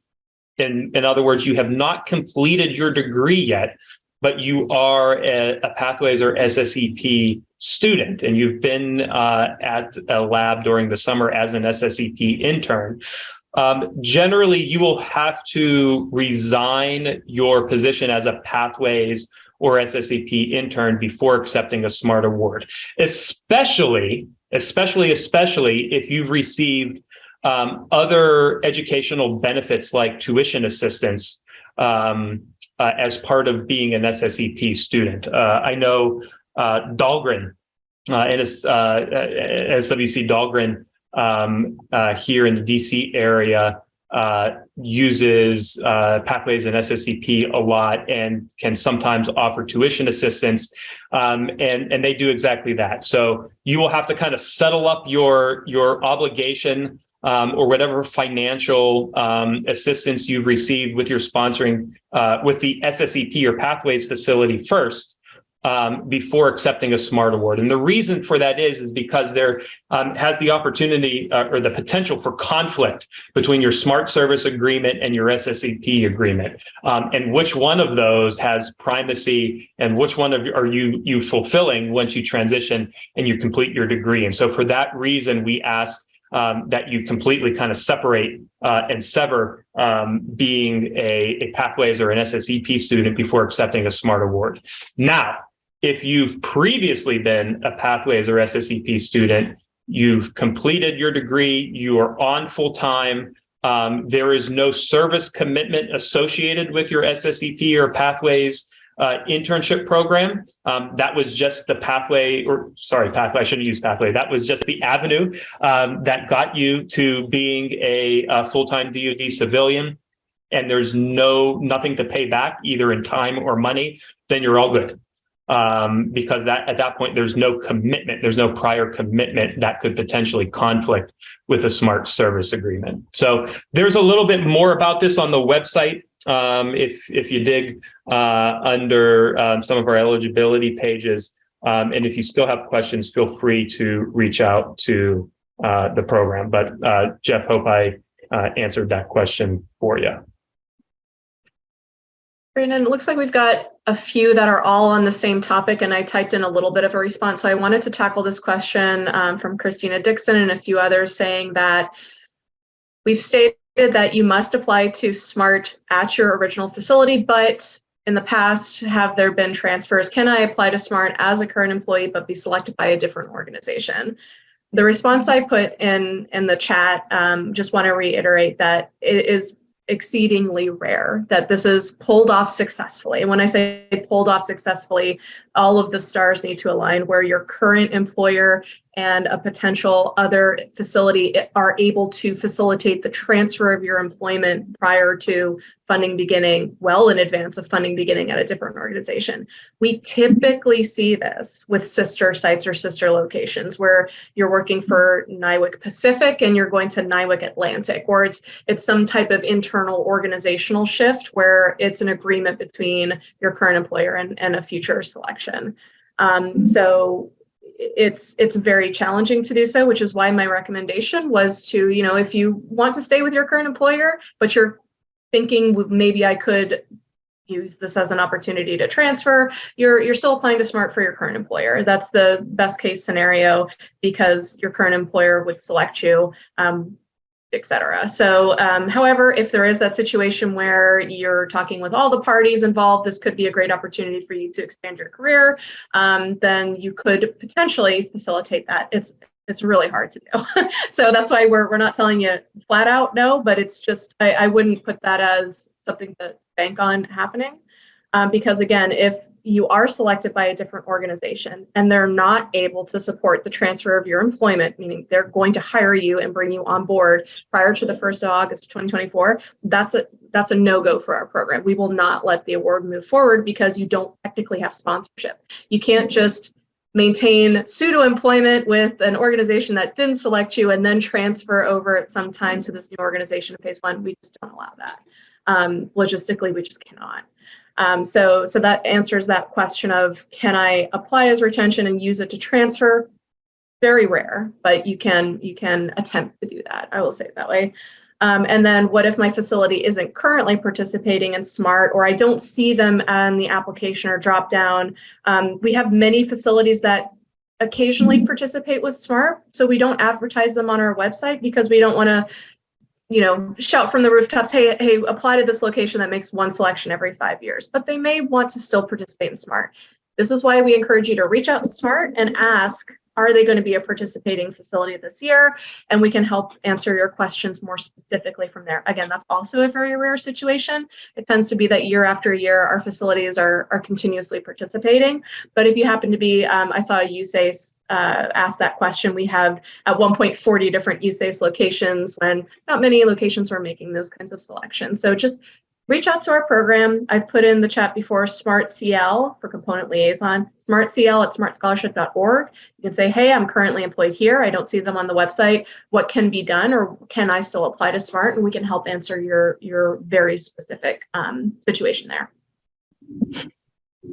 in other words, you have not completed your degree yet, but you are a Pathways or SSEP student, and you've been at a lab during the summer as an SSEP intern, generally you will have to resign your position as a Pathways or SSEP intern before accepting a SMART award, especially if you've received other educational benefits like tuition assistance as part of being an SSEP student. I know Dahlgren, SWC Dahlgren here in the DC area uses Pathways and SSEP a lot and can sometimes offer tuition assistance, and they do exactly that. So you will have to kind of settle up your obligation or whatever financial assistance you've received with your sponsoring with the SSEP or Pathways facility first, before accepting a SMART award. And the reason for that is because there has the opportunity or the potential for conflict between your SMART service agreement and your SSEP agreement. And which one of those has primacy and which one are you fulfilling once you transition and you complete your degree. And so for that reason, we ask that you completely kind of separate and sever being a Pathways or an SSEP student before accepting a SMART award. Now, if you've previously been a Pathways or SSEP student, you've completed your degree, you are on full-time, there is no service commitment associated with your SSEP or Pathways internship program. That was just the pathway, I shouldn't use pathway. That was just the avenue that got you to being a full-time DoD civilian, and there's nothing to pay back either in time or money, then you're all good. Because at that point, there's no commitment, there's no prior commitment that could potentially conflict with a SMART service agreement. So there's a little bit more about this on the website. If you dig under some of our eligibility pages, and if you still have questions, feel free to reach out to the program. But Jeff, hope I answered that question for you. Brandon, it looks like we've got a few that are all on the same topic, and I typed in a little bit of a response. So I wanted to tackle this question from Christina Dixon and a few others saying that we've stated that you must apply to SMART at your original facility, but in the past, have there been transfers? Can I apply to SMART as a current employee but be selected by a different organization? The response I put in the chat, just want to reiterate that it is exceedingly rare that this is pulled off successfully. And when I say pulled off successfully, all of the stars need to align where your current employer and a potential other facility are able to facilitate the transfer of your employment prior to funding beginning, well in advance of funding beginning at a different organization. We typically see this with sister sites or sister locations where you're working for NIWC Pacific and you're going to NIWC Atlantic, or it's some type of internal organizational shift where it's an agreement between your current employer and a future selection. So it's very challenging to do so, which is why my recommendation was to, if you want to stay with your current employer, but you're thinking maybe I could use this as an opportunity to transfer, you're still applying to SMART for your current employer. That's the best case scenario because your current employer would select you, et cetera. So, however, if there is that situation where you're talking with all the parties involved, this could be a great opportunity for you to expand your career, then you could potentially facilitate that. It's really hard to do. So that's why we're not telling you flat out no, but it's just, I wouldn't put that as something to bank on happening. Because again, if you are selected by a different organization and they're not able to support the transfer of your employment, meaning they're going to hire you and bring you on board prior to the 1st of August, 2024, that's a no-go for our program. We will not let the award move forward because you don't technically have sponsorship. You can't just maintain pseudo-employment with an organization that didn't select you and then transfer over at some time to this new organization in phase 1. We just don't allow that. Logistically, we just cannot. So that answers that question of, can I apply as retention and use it to transfer? Very rare, but you can attempt to do that. I will say it that way. And then what if my facility isn't currently participating in SMART, or I don't see them on the application or drop down? We have many facilities that occasionally participate with SMART, so we don't advertise them on our website because we don't want to, shout from the rooftops, hey, apply to this location that makes one selection every 5 years, but they may want to still participate in SMART. This is why we encourage you to reach out to SMART and ask, are they going to be a participating facility this year? And we can help answer your questions more specifically from there. Again, that's also a very rare situation. It tends to be that year after year, our facilities are continuously participating. But if you happen to be, I saw a USACE ask that question. We have at one point 40 different USACE locations when not many locations were making those kinds of selections. So just reach out to our program. I've put in the chat before SMART-CL for component liaison, SMART-CL at smartScholarship.org. You can say, hey, I'm currently employed here. I don't see them on the website. What can be done, or can I still apply to SMART? And we can help answer your very specific situation there.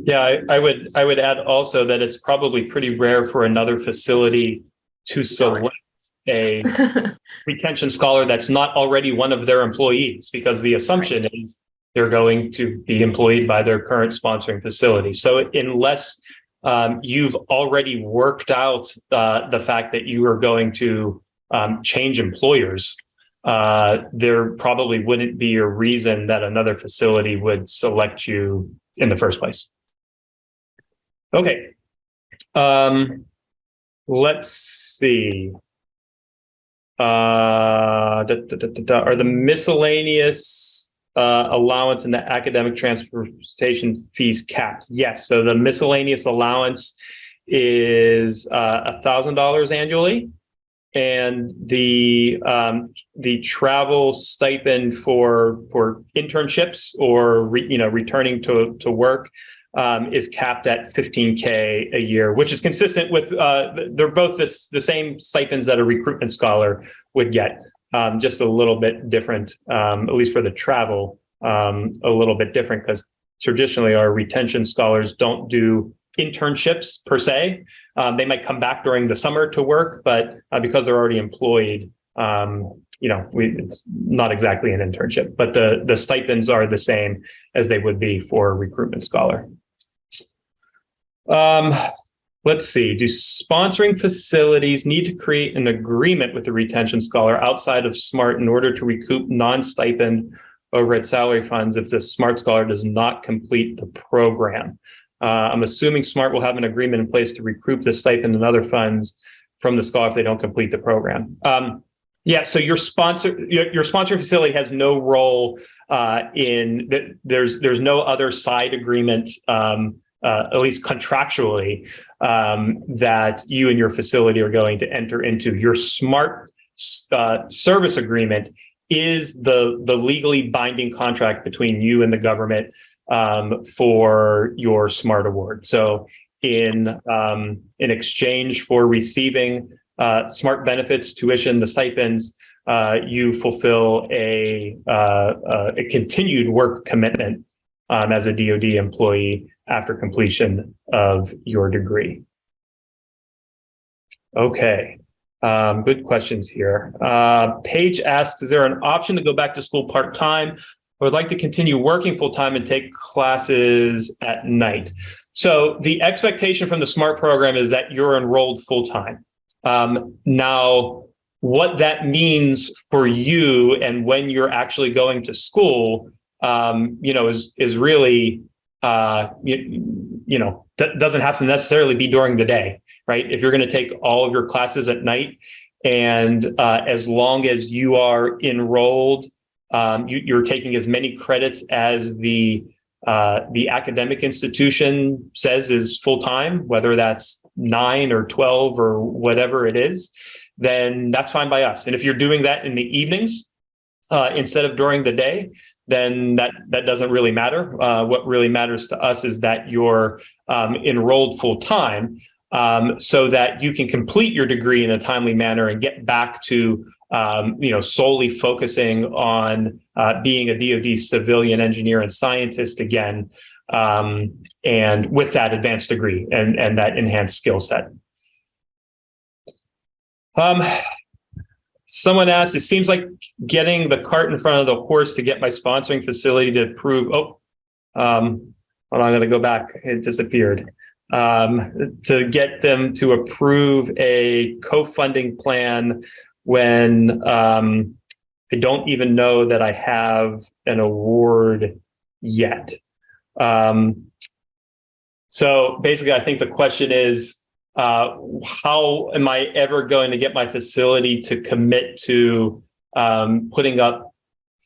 Yeah, I would add also that it's probably pretty rare for another facility to select a retention scholar that's not already one of their employees, because the assumption is they're going to be employed by their current sponsoring facility. So unless you've already worked out the fact that you are going to change employers, there probably wouldn't be a reason that another facility would select you in the first place. Okay. Let's see. Are the miscellaneous allowance and the academic transportation fees capped? Yes. So the miscellaneous allowance is $1,000 annually, and the travel stipend for internships or returning to work is capped at $15K a year, which is consistent with they're both the same stipends that a recruitment scholar would get, just a little bit different, at least for the travel, a little bit different, because traditionally our retention scholars don't do internships per se. They might come back during the summer to work, but because they're already employed, it's not exactly an internship, but the stipends are the same as they would be for a recruitment scholar. Let's see. Do sponsoring facilities need to create an agreement with the retention scholar outside of SMART in order to recoup non-stipend overhead salary funds if the SMART scholar does not complete the program? I'm assuming SMART will have an agreement in place to recoup the stipend and other funds from the scholar if they don't complete the program. Yeah, so your sponsoring facility has no role in that. There's no other side agreement, at least contractually, that you and your facility are going to enter into. Your SMART service agreement is the legally binding contract between you and the government for your SMART award. So in exchange for receiving SMART benefits, tuition, the stipends, you fulfill a continued work commitment as a DoD employee after completion of your degree. Okay, good questions here. Paige asks, is there an option to go back to school part-time? I would like to continue working full-time and take classes at night. So the expectation from the SMART program is that you're enrolled full-time. Now, what that means for you and when you're actually going to school, is really, doesn't have to necessarily be during the day, right? If you're going to take all of your classes at night, and as long as you are enrolled, you're taking as many credits as the academic institution says is full-time, whether that's 9 or 12 or whatever it is, then that's fine by us. And if you're doing that in the evenings instead of during the day, then that doesn't really matter. What really matters to us is that you're enrolled full-time, so that you can complete your degree in a timely manner and get back to solely focusing on being a DoD civilian engineer and scientist again, and with that advanced degree and that enhanced skill set. Someone asked, it seems like getting the cart in front of the horse to get my sponsoring facility to approve. Hold on, I'm going to go back. It disappeared. To get them to approve a co-funding plan when I don't even know that I have an award yet. So basically, I think the question is, how am I ever going to get my facility to commit to putting up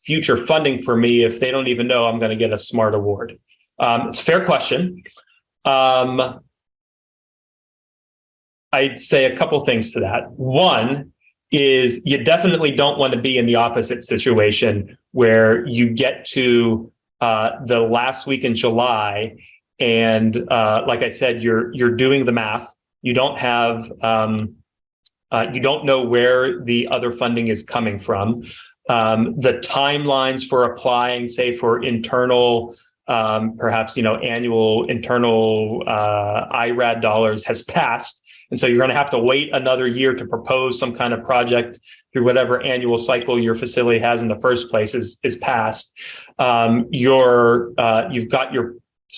future funding for me if they don't even know I'm going to get a SMART award? It's a fair question. I'd say a couple things to that. One is you definitely don't want to be in the opposite situation where you get to the last week in July and like I said, you're doing the math. You don't have, you don't know where the other funding is coming from. The timelines for applying, say for internal, perhaps, annual internal IRAD dollars has passed. And so you're going to have to wait another year to propose some kind of project through whatever annual cycle your facility has in the first place is passed. You've got your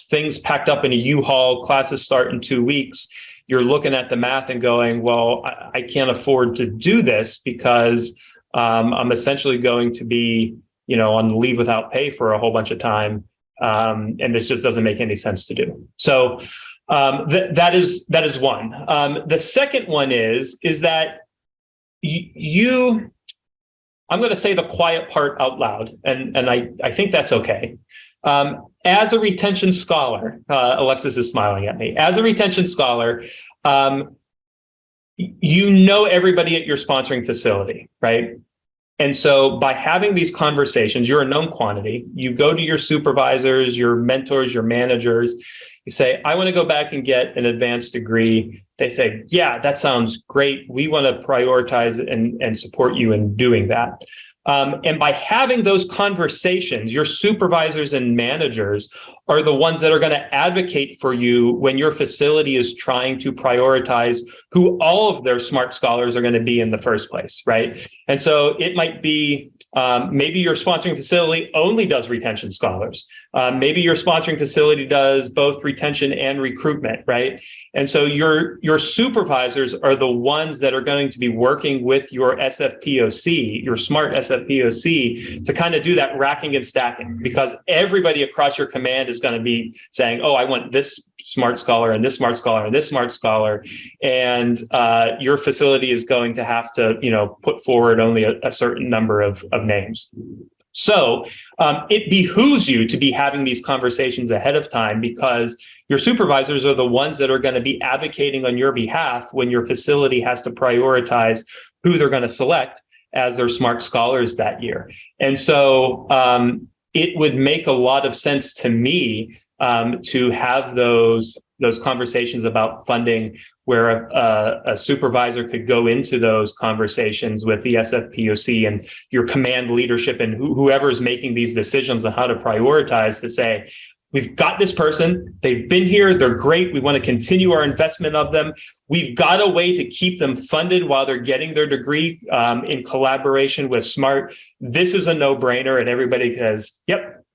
things packed up in a U-Haul, classes start in 2 weeks. You're looking at the math and going, well, I can't afford to do this because I'm essentially going to be, on leave without pay for a whole bunch of time. And this just doesn't make any sense to do. So that is one. The second one is that I'm going to say the quiet part out loud, and I think that's okay. As a retention scholar, Alexis is smiling at me. As a retention scholar, everybody at your sponsoring facility, right? And so by having these conversations, you're a known quantity. You go to your supervisors, your mentors, your managers. You say, I want to go back and get an advanced degree. They say, yeah, that sounds great. We want to prioritize and support you in doing that. And by having those conversations, your supervisors and managers are the ones that are going to advocate for you when your facility is trying to prioritize who all of their SMART scholars are going to be in the first place, right? And so it might be maybe your sponsoring facility only does retention scholars. Maybe your sponsoring facility does both retention and recruitment, right? And so your supervisors are the ones that are going to be working with your SFPOC, your SMART SFPOC, to kind of do that racking and stacking, because everybody across your command is going to be saying, oh, I want this SMART scholar and this SMART scholar and this SMART scholar. And your facility is going to have to, put forward only a certain number of names. So it behooves you to be having these conversations ahead of time, because your supervisors are the ones that are going to be advocating on your behalf when your facility has to prioritize who they're going to select as their SMART scholars that year. And so it would make a lot of sense to me to have those conversations about funding, where a supervisor could go into those conversations with the SFPOC and your command leadership and whoever is making these decisions on how to prioritize, to say, we've got this person, they've been here, they're great, we want to continue our investment of them. We've got a way to keep them funded while they're getting their degree in collaboration with SMART. This is a no-brainer, and everybody says, yep,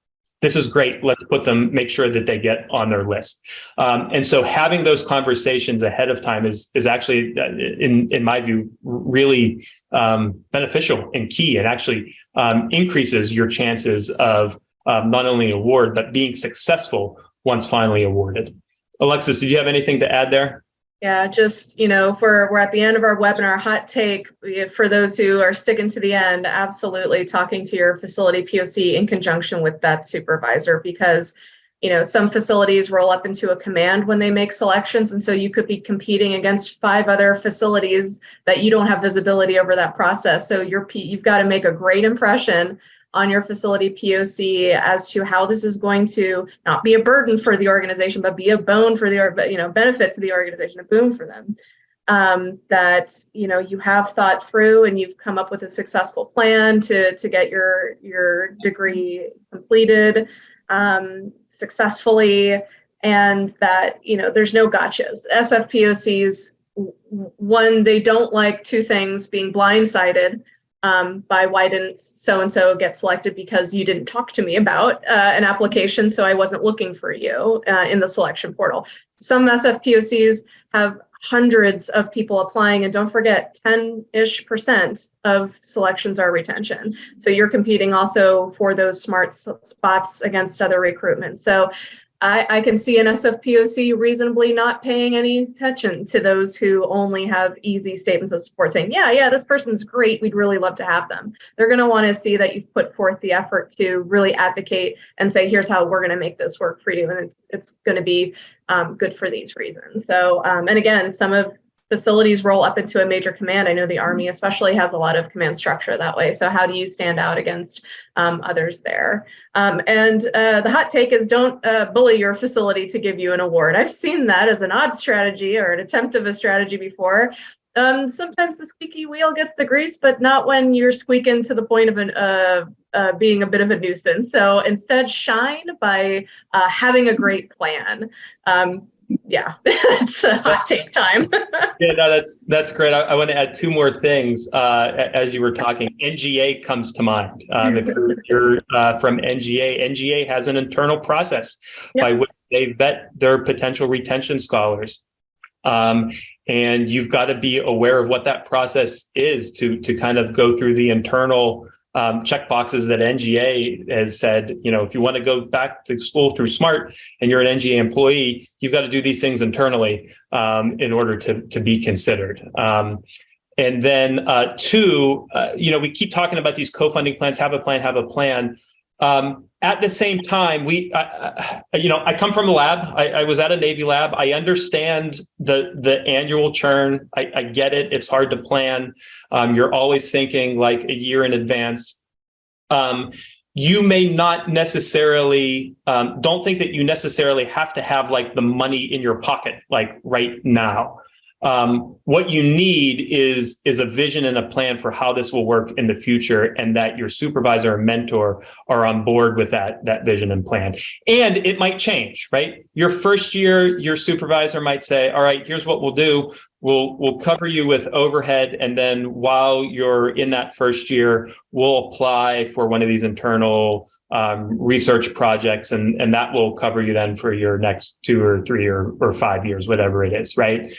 this is great. Let's make sure that they get on their list. And so having those conversations ahead of time is actually, in my view, really beneficial and key, and actually increases your chances of not only award, but being successful once finally awarded. Alexis, did you have anything to add there? Yeah, just, we're at the end of our webinar. Hot take for those who are sticking to the end, absolutely talking to your facility POC in conjunction with that supervisor, because, some facilities roll up into a command when they make selections. And so you could be competing against 5 other facilities that you don't have visibility over that process. So you've got to make a great impression on your facility POC as to how this is going to not be a burden for the organization, but be a bone for the, benefit to the organization, a boon for them. That, you have thought through and you've come up with a successful plan to get your degree completed successfully, and that, there's no gotchas. SFPOCs, one, they don't like 2 things: being blindsided by why didn't so-and-so get selected because you didn't talk to me about an application, so I wasn't looking for you in the selection portal. Some SFPOCs have hundreds of people applying, and don't forget 10-ish% of selections are retention. So you're competing also for those smart spots against other recruitment. So I can see an SFPOC reasonably not paying any attention to those who only have easy statements of support saying, yeah, this person's great, we'd really love to have them. They're going to want to see that you've put forth the effort to really advocate and say, here's how we're going to make this work for you. And it's going to be good for these reasons. So, and again, some of facilities roll up into a major command. I know the Army especially has a lot of command structure that way. So how do you stand out against others there? And the hot take is don't bully your facility to give you an award. I've seen that as an odd strategy or an attempt of a strategy before. Sometimes the squeaky wheel gets the grease, but not when you're squeaking to the point of being a bit of a nuisance. So instead, shine by having a great plan. Yeah, it's a hot take time. Yeah, no, that's great. I want to add two more things as you were talking. NGA comes to mind. If you're from NGA, NGA has an internal process by which they vet their potential retention scholars. And you've got to be aware of what that process is to kind of go through the internal checkboxes that NGA has said, if you want to go back to school through SMART and you're an NGA employee, you've got to do these things internally in order to be considered. And then two, we keep talking about these co-funding plans, have a plan. At the same time, I come from a lab. I was at a Navy lab. I understand the annual churn. I get it. It's hard to plan. You're always thinking like a year in advance. You may not necessarily, don't think that you necessarily have to have like the money in your pocket, like right now. What you need is a vision and a plan for how this will work in the future, and that your supervisor or mentor are on board with that vision and plan. And it might change, right? Your first year, your supervisor might say, all right, here's what we'll do. We'll cover you with overhead. And then while you're in that first year, we'll apply for one of these internal research projects, and that will cover you then for your next 2 or 3 or 5 years, whatever it is, right?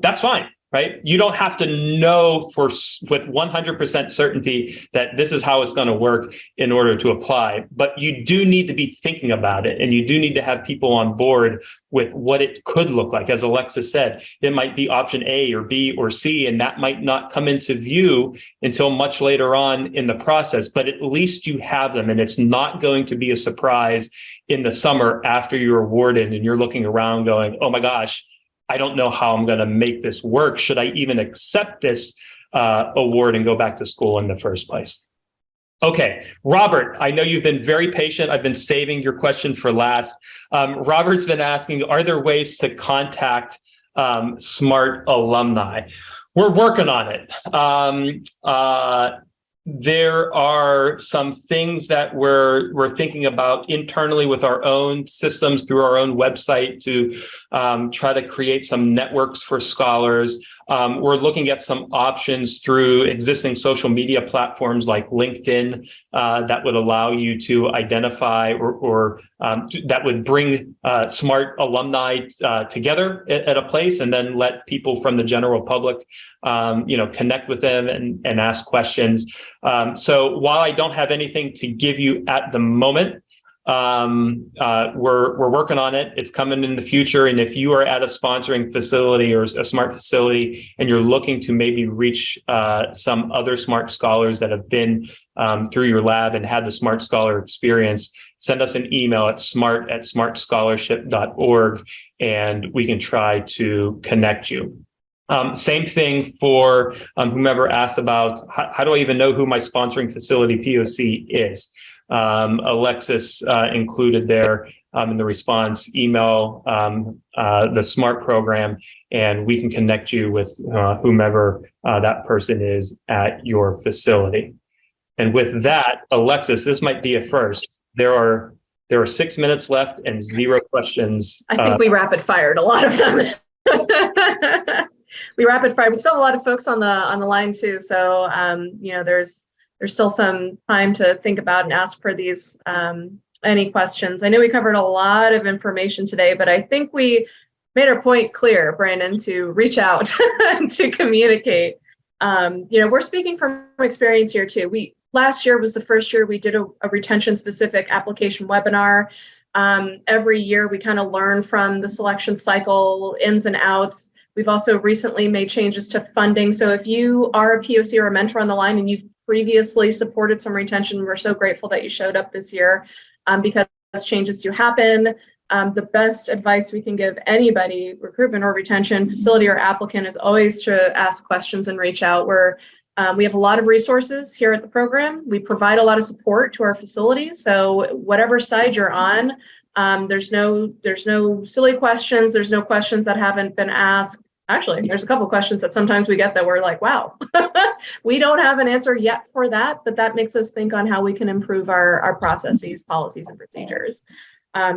That's fine, right? You don't have to know with 100% certainty that this is how it's going to work in order to apply, but you do need to be thinking about it, and you do need to have people on board with what it could look like. As Alexis said, it might be option A or B or C, and that might not come into view until much later on in the process, but at least you have them, and it's not going to be a surprise in the summer after you're awarded and you're looking around going, oh my gosh, I don't know how I'm going to make this work. Should I even accept this award and go back to school in the first place? Okay, Robert, I know you've been very patient. I've been saving your question for last. Robert's been asking, are there ways to contact SMART alumni? We're working on it. There are some things that we're thinking about internally with our own systems through our own website to try to create some networks for scholars. We're looking at some options through existing social media platforms like LinkedIn that would allow you to identify or that would bring SMART alumni together at a place, and then let people from the general public connect with them and ask questions. So while I don't have anything to give you at the moment, we're working on it. It's coming in the future. And if you are at a sponsoring facility or a SMART facility and you're looking to maybe reach some other SMART scholars that have been through your lab and had the SMART Scholar experience, send us an email at smart@smartscholarship.org, and we can try to connect you. Same thing for whomever asked about how do I even know who my sponsoring facility POC is? Alexis included there in the response, email the SMART program, and we can connect you with whomever that person is at your facility. And with that, Alexis, this might be a first. There are 6 minutes left and 0 questions. I think we rapid fired a lot of them. we rapid fire. We still have a lot of folks on the line too. So, there's still some time to think about and ask for these, any questions. I know we covered a lot of information today, but I think we made our point clear, Brandon, to reach out and to communicate. We're speaking from experience here too. Last year was the first year we did a retention specific application webinar. Every year we kind of learn from the selection cycle ins and outs. We've also recently made changes to funding. So if you are a POC or a mentor on the line and you've previously supported some retention, we're so grateful that you showed up this year, because changes do happen. The best advice we can give anybody, recruitment or retention, facility or applicant, is always to ask questions and reach out. We have a lot of resources here at the program. We provide a lot of support to our facilities. So whatever side you're on, there's no silly questions. There's no questions that haven't been asked. Actually, there's a couple of questions that sometimes we get that we're like, wow, we don't have an answer yet for that, but that makes us think on how we can improve our processes, policies, and procedures.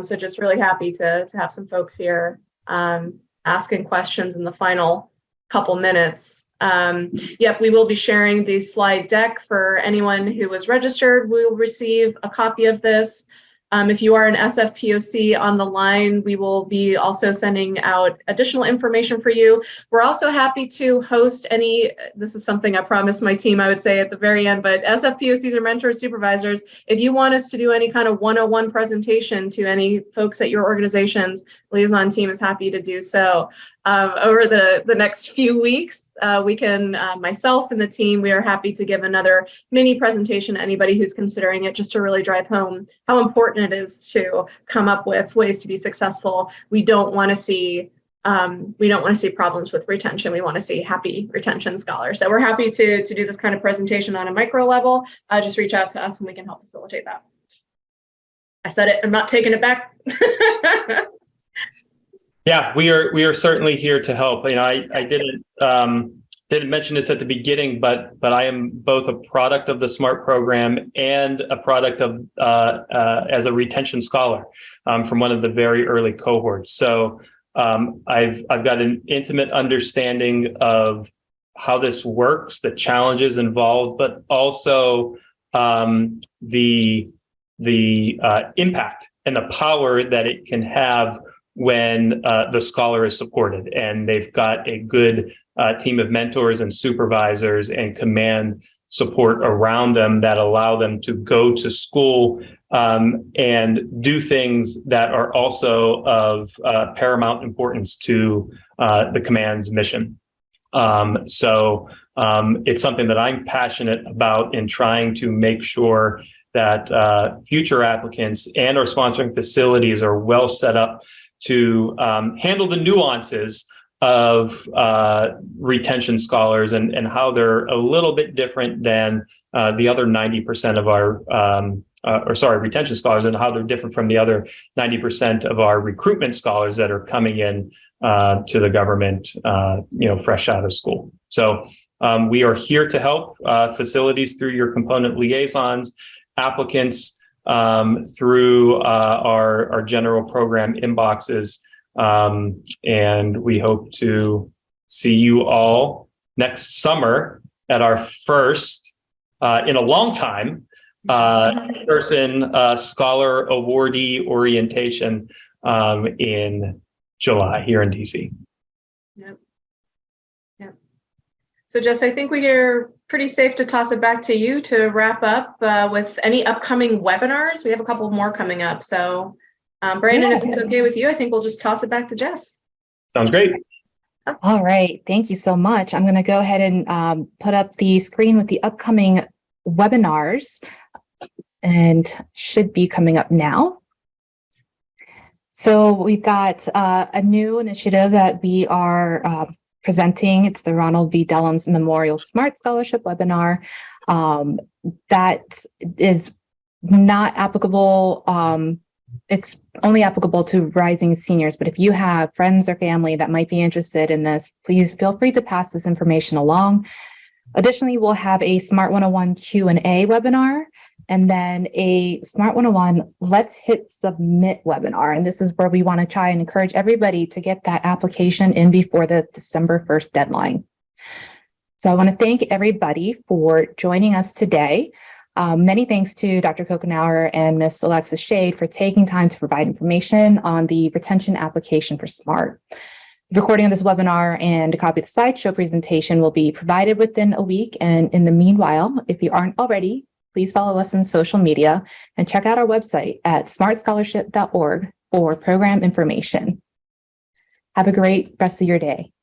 So just really happy to have some folks here asking questions in the final couple minutes. We will be sharing the slide deck for anyone who was registered. We will receive a copy of this. If you are an SFPOC on the line, we will be also sending out additional information for you. We're also happy to host this is something I promised my team I would say at the very end, but SFPOCs or mentors, supervisors, if you want us to do any kind of one-on-one presentation to any folks at your organization's liaison team is happy to do so. Over the next few weeks, we can, myself and the team, we are happy to give another mini presentation to anybody who's considering it, just to really drive home how important it is to come up with ways to be successful. We don't want to see problems with retention. We want to see happy retention scholars. So we're happy to do this kind of presentation on a micro level. Just reach out to us and we can help facilitate that. I said it, I'm not taking it back. Yeah, we are certainly here to help. I didn't mention this at the beginning, but I am both a product of the SMART program and a product of as a retention scholar from one of the very early cohorts. So I've got an intimate understanding of how this works, the challenges involved, but also the impact and the power that it can have when the scholar is supported and they've got a good team of mentors and supervisors and command support around them that allow them to go to school and do things that are also of paramount importance to the command's mission. So it's something that I'm passionate about in trying to make sure that future applicants and our sponsoring facilities are well set up to handle the nuances of retention scholars and how they're a little bit different than the other 90% of our retention scholars, and how they're different from the other 90% of our recruitment scholars that are coming in to the government, fresh out of school. So we are here to help facilities through your component liaisons, applicants through our general program inboxes. And we hope to see you all next summer at our first, in a long time, person scholar awardee orientation in July here in DC. Yep. So Jess, I think we are pretty safe to toss it back to you to wrap up with any upcoming webinars. We have a couple more coming up. So Brandon, if it's okay with you, I think we'll just toss it back to Jess. Sounds great. All right. Thank you so much. I'm going to go ahead and put up the screen with the upcoming webinars, and should be coming up now. So we've got a new initiative that we are presenting. It's the Ronald V. Dellums Memorial SMART Scholarship webinar. That is not applicable. It's only applicable to rising seniors, but if you have friends or family that might be interested in this, please feel free to pass this information along. Additionally, we'll have a SMART 101 Q&A webinar and then a Smart 101 Let's Hit Submit webinar. And this is where we want to try and encourage everybody to get that application in before the December 1st deadline. So I want to thank everybody for joining us today. Many thanks to Dr. Kokenauer and Ms. Alexis Shade for taking time to provide information on the retention application for SMART. The recording of this webinar and a copy of the slideshow presentation will be provided within a week. And in the meanwhile, if you aren't already, please follow us on social media and check out our website at smartscholarship.org for program information. Have a great rest of your day.